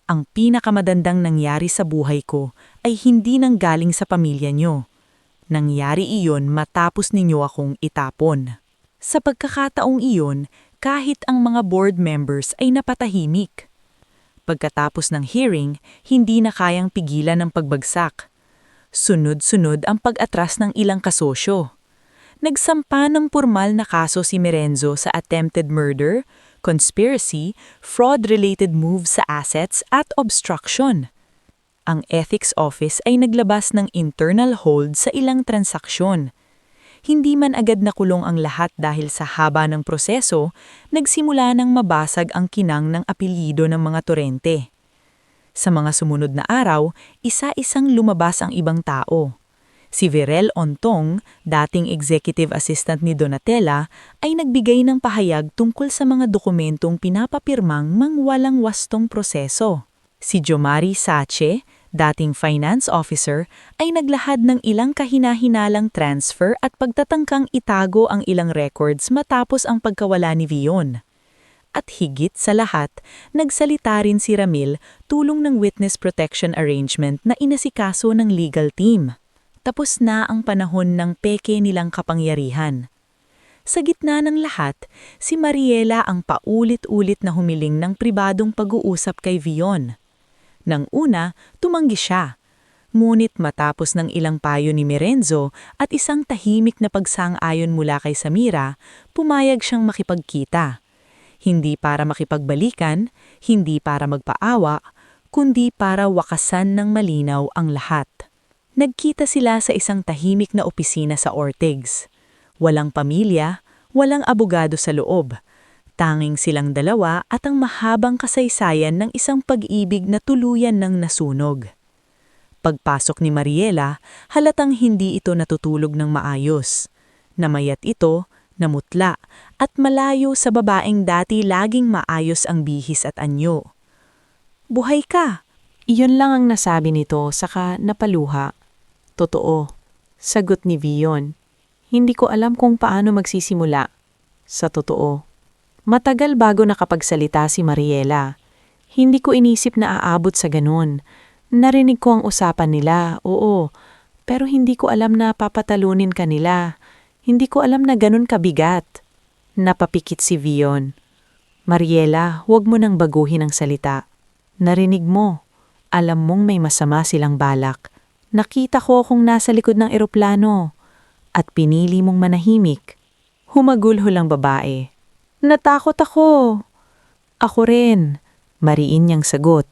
Ang pinakamadandang nangyari sa buhay ko ay hindi nanggaling sa pamilya nyo. Nangyari iyon matapos ninyo akong itapon. Sa pagkakataong iyon, kahit ang mga board members ay napatahimik. Pagkatapos ng hearing, hindi na kayang pigilan ang pagbagsak. Sunod-sunod ang pag-atras ng ilang kasosyo. Nagsampa ng pormal na kaso si Merenzo sa attempted murder, conspiracy, fraud-related moves sa assets at obstruction. Ang Ethics Office ay naglabas ng internal hold sa ilang transaksyon. Hindi man agad nakulong ang lahat dahil sa haba ng proseso, nagsimula nang mabasag ang kinang ng apelyido ng mga Torrente. Sa mga sumunod na araw, isa-isang lumabas ang ibang tao. Si Virel Ontong, dating executive assistant ni Donatella, ay nagbigay ng pahayag tungkol sa mga dokumentong pinapapirmang mangwalang wastong proseso. Si Jomari Sache, dating finance officer, ay naglahad ng ilang kahina-hinalang transfer at pagtatangkang itago ang ilang records matapos ang pagkawala ni Vion. At higit sa lahat, nagsalita rin si Ramil tulong ng witness protection arrangement na inasikaso ng legal team. Tapos na ang panahon ng peke nilang kapangyarihan. Sa gitna ng lahat, si Mariela ang paulit-ulit na humiling ng pribadong pag-uusap kay Vion. Nang una, tumanggi siya. Ngunit matapos ng ilang payo ni Merenzo at isang tahimik na pagsang-ayon mula kay Samira, pumayag siyang makipagkita. Hindi para makipagbalikan, hindi para magpaawa, kundi para wakasan ng malinaw ang lahat. Nagkita sila sa isang tahimik na opisina sa Ortigs. Walang pamilya, walang abogado sa loob. Tanging silang dalawa at ang mahabang kasaysayan ng isang pag-ibig na tuluyan ng nasunog. Pagpasok ni Mariela, halatang hindi ito natutulog ng maayos. Namayat ito, namutla, at malayo sa babaeng dati laging maayos ang bihis at anyo. "Buhay ka!" Iyon lang ang nasabi nito saka napaluha. Totoo, sagot ni Vion. Hindi ko alam kung paano magsisimula. Sa totoo. Matagal bago nakapagsalita si Mariela. Hindi ko inisip na aabot sa ganun. Narinig ko ang usapan nila, oo. Pero hindi ko alam na papatalunin ka nila. Hindi ko alam na ganun kabigat. Napapikit si Vion. Mariela, huwag mo nang baguhin ang salita. Narinig mo. Alam mong may masama silang balak. Nakita ko kung nasa likod ng eroplano. At pinili mong manahimik. Humagulhol ang babae. Natakot ako. Ako rin, mariin niyang sagot.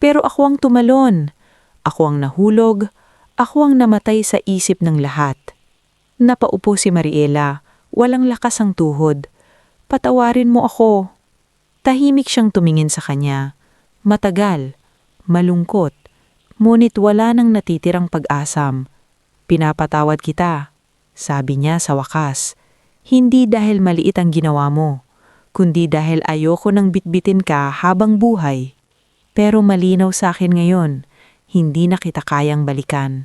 Pero ako ang tumalon. Ako ang nahulog. Ako ang namatay sa isip ng lahat. Napaupo si Mariela. Walang lakas ang tuhod. Patawarin mo ako. Tahimik siyang tumingin sa kanya. Matagal. Malungkot. Ngunit wala nang natitirang pag-asam. Pinapatawad kita, sabi niya sa wakas. Hindi dahil maliit ang ginawa mo, kundi dahil ayoko nang bitbitin ka habang buhay. Pero malinaw sa akin ngayon, hindi na kita kayang balikan.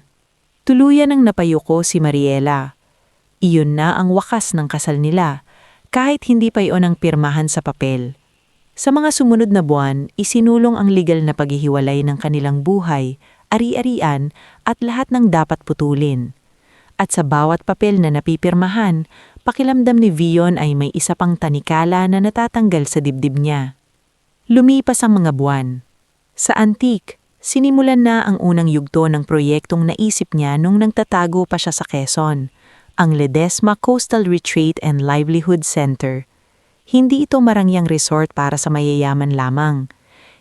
Tuluyan ang napayuko si Mariela. Iyon na ang wakas ng kasal nila, kahit hindi pa iyon ang pirmahan sa papel. Sa mga sumunod na buwan, isinulong ang legal na paghihiwalay ng kanilang buhay, ari-arian at lahat ng dapat putulin. At sa bawat papel na napipirmahan, pakiramdam ni Vion ay may isa pang tanikala na natatanggal sa dibdib niya. Lumipas ang mga buwan. Sa Antique, sinimulan na ang unang yugto ng proyektong naisip niya nung nagtatago pa siya sa Quezon, ang Ledesma Coastal Retreat and Livelihood Center. Hindi ito marangyang resort para sa mayayaman lamang.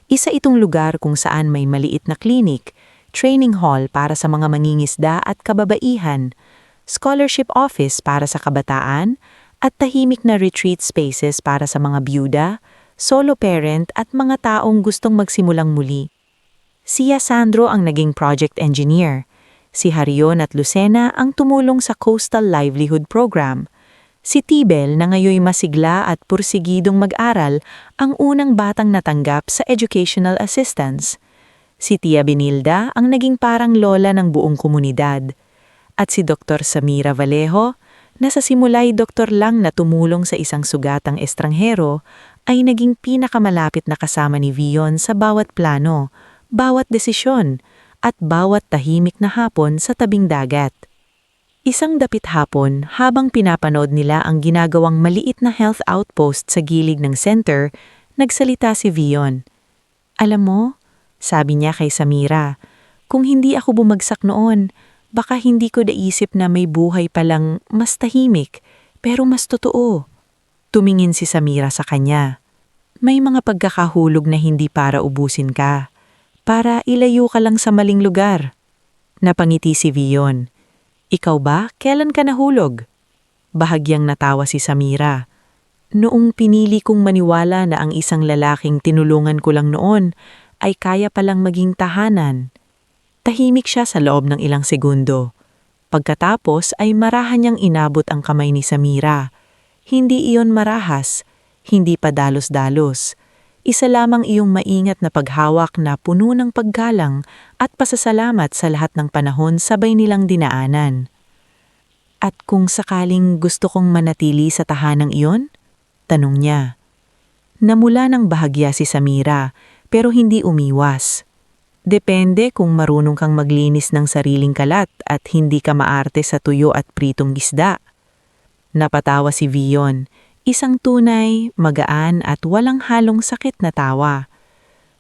Isa itong lugar kung saan may maliit na klinik, training hall para sa mga mangingisda at kababaihan, scholarship office para sa kabataan, at tahimik na retreat spaces para sa mga byuda, solo parent at mga taong gustong magsimulang muli. Si Sandro ang naging project engineer. Si Harion at Lucena ang tumulong sa Coastal Livelihood Program. Si Tibel na ngayoy masigla at pursigidong mag-aral ang unang batang natanggap sa educational assistance. Si Tia Benilda ang naging parang lola ng buong komunidad. At si Dr. Samira Vallejo, na sa simula'y doktor lang na tumulong sa isang sugatang estranghero, ay naging pinakamalapit na kasama ni Vion sa bawat plano, bawat desisyon, at bawat tahimik na hapon sa tabing dagat. Isang dapit hapon habang pinapanood nila ang ginagawang maliit na health outpost sa gilid ng center, nagsalita si Vion. Alam mo, sabi niya kay Samira, kung hindi ako bumagsak noon, baka hindi ko naisip na may buhay palang mas tahimik, pero mas totoo. Tumingin si Samira sa kanya. May mga pagkakahulog na hindi para ubusin ka, para ilayo ka lang sa maling lugar. Napangiti si Vion. Ikaw ba, kailan ka nahulog? Bahagyang natawa si Samira. Noong pinili kong maniwala na ang isang lalaking tinulungan ko lang noon ay kaya palang maging tahanan. Tahimik siya sa loob ng ilang segundo. Pagkatapos ay marahan niyang inabot ang kamay ni Samira. Hindi iyon marahas, hindi pa dalos-dalos. Isa lamang iyong maingat na paghawak na puno ng paggalang at pasasalamat sa lahat ng panahon sabay nilang dinaanan. At kung sakaling gusto kong manatili sa tahanang iyon? Tanong niya. Namula ng bahagya si Samira pero hindi umiwas. Depende kung marunong kang maglinis ng sariling kalat at hindi ka maarte sa tuyo at pritong isda. Napatawa si Vion. Isang tunay, magaan at walang halong sakit na tawa.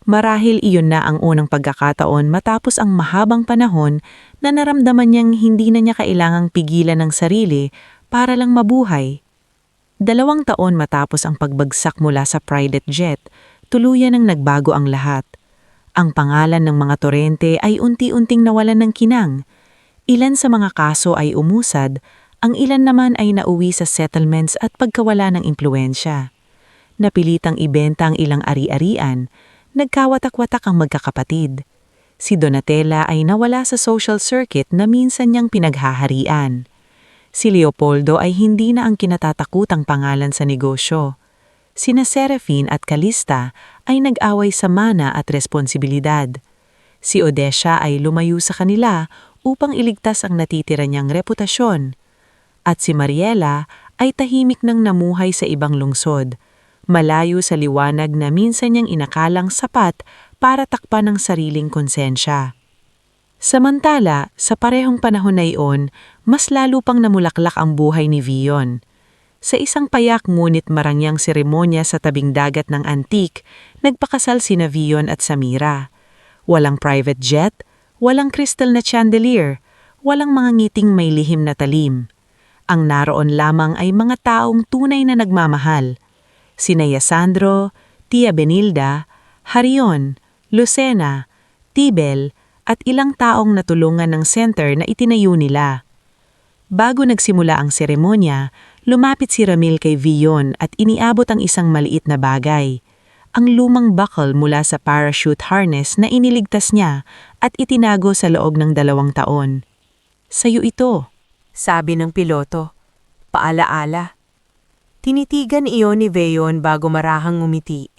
Marahil iyon na ang unang pagkakataon matapos ang mahabang panahon na naramdaman niyang hindi na niya kailangang pigilan ng sarili para lang mabuhay. 2 taon matapos ang pagbagsak mula sa private jet, tuluyan ang nagbago ang lahat. Ang pangalan ng mga torrente ay unti-unting nawalan ng kinang. Ilan sa mga kaso ay umusad, ang ilan naman ay nauwi sa settlements at pagkawala ng impluensya. Napilitang ibenta ang ilang ari-arian, nagkawatak-watak ang magkakapatid. Si Donatella ay nawala sa social circuit na minsan niyang pinaghaharian. Si Leopoldo ay hindi na ang kinatatakutang pangalan sa negosyo. Sina Serafine at Calista ay nag-away sa mana at responsibilidad. Si Odesha ay lumayo sa kanila upang iligtas ang natitira niyang reputasyon. At si Mariela ay tahimik nang namuhay sa ibang lungsod, malayo sa liwanag na minsan niyang inakalang sapat para takpan ng sariling konsensya. Samantala, sa parehong panahon na iyon, mas lalo pang namulaklak ang buhay ni Vion. Sa isang payak ngunit marangyang seremonya sa tabing dagat ng Antique, nagpakasal sina Vion at Samira. Walang private jet, walang crystal na chandelier, walang mga ngiting may lihim na talim. Ang naroon lamang ay mga taong tunay na nagmamahal. Sina Yasandro, Tia Benilda, Harion, Lucena, Tibel, at ilang taong natulungan ng center na itinayo nila. Bago nagsimula ang seremonya, lumapit si Ramil kay Vion at iniabot ang isang maliit na bagay. Ang lumang buckle mula sa parachute harness na iniligtas niya at itinago sa loob ng 2 taon. "Sa'yo ito," sabi ng piloto. Paalaala. Tinitigan iyon ni Vion bago marahang ngumiti.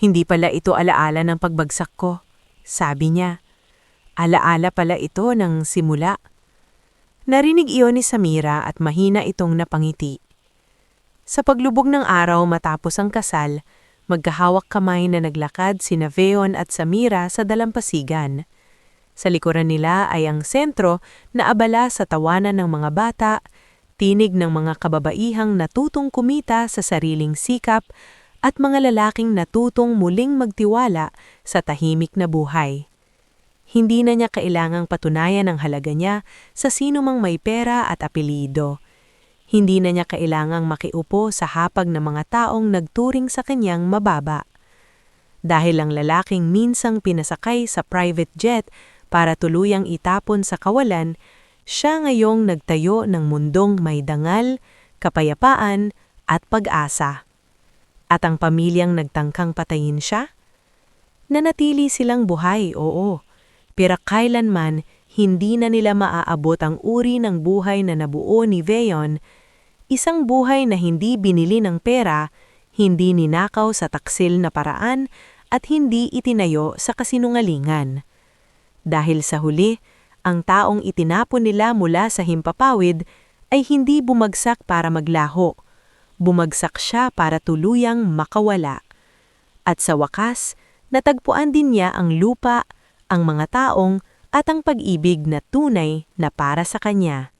"Hindi pala ito alaala ng pagbagsak ko," sabi niya. "Alaala pala ito ng simula." Narinig iyon ni Samira at mahina itong napangiti. Sa paglubog ng araw matapos ang kasal, magkahawak kamay na naglakad sina Vion at Samira sa dalampasigan. Sa likuran nila ay ang sentro na abala sa tawanan ng mga bata, tinig ng mga kababaihang natutong kumita sa sariling sikap at mga lalaking natutong muling magtiwala sa tahimik na buhay. Hindi na niya kailangang patunayan ang halaga niya sa sino mang may pera at apelido. Hindi na niya kailangang makiupo sa hapag ng mga taong nagturing sa kanyang mababa. Dahil ang lalaking minsang pinasakay sa private jet para tuluyang itapon sa kawalan, siya ngayong nagtayo ng mundong may dangal, kapayapaan at pag-asa. At ang pamilyang nagtangkang patayin siya? Nanatili silang buhay, oo. Pero kailanman hindi na nila maaabot ang uri ng buhay na nabuo ni Vion, isang buhay na hindi binili ng pera, hindi ninakaw sa taksil na paraan, at hindi itinayo sa kasinungalingan. Dahil sa huli, ang taong itinapon nila mula sa himpapawid ay hindi bumagsak para maglaho. Bumagsak siya para tuluyang makawala. At sa wakas, natagpuan din niya ang lupa, ang mga taong at ang pag-ibig na tunay na para sa kanya.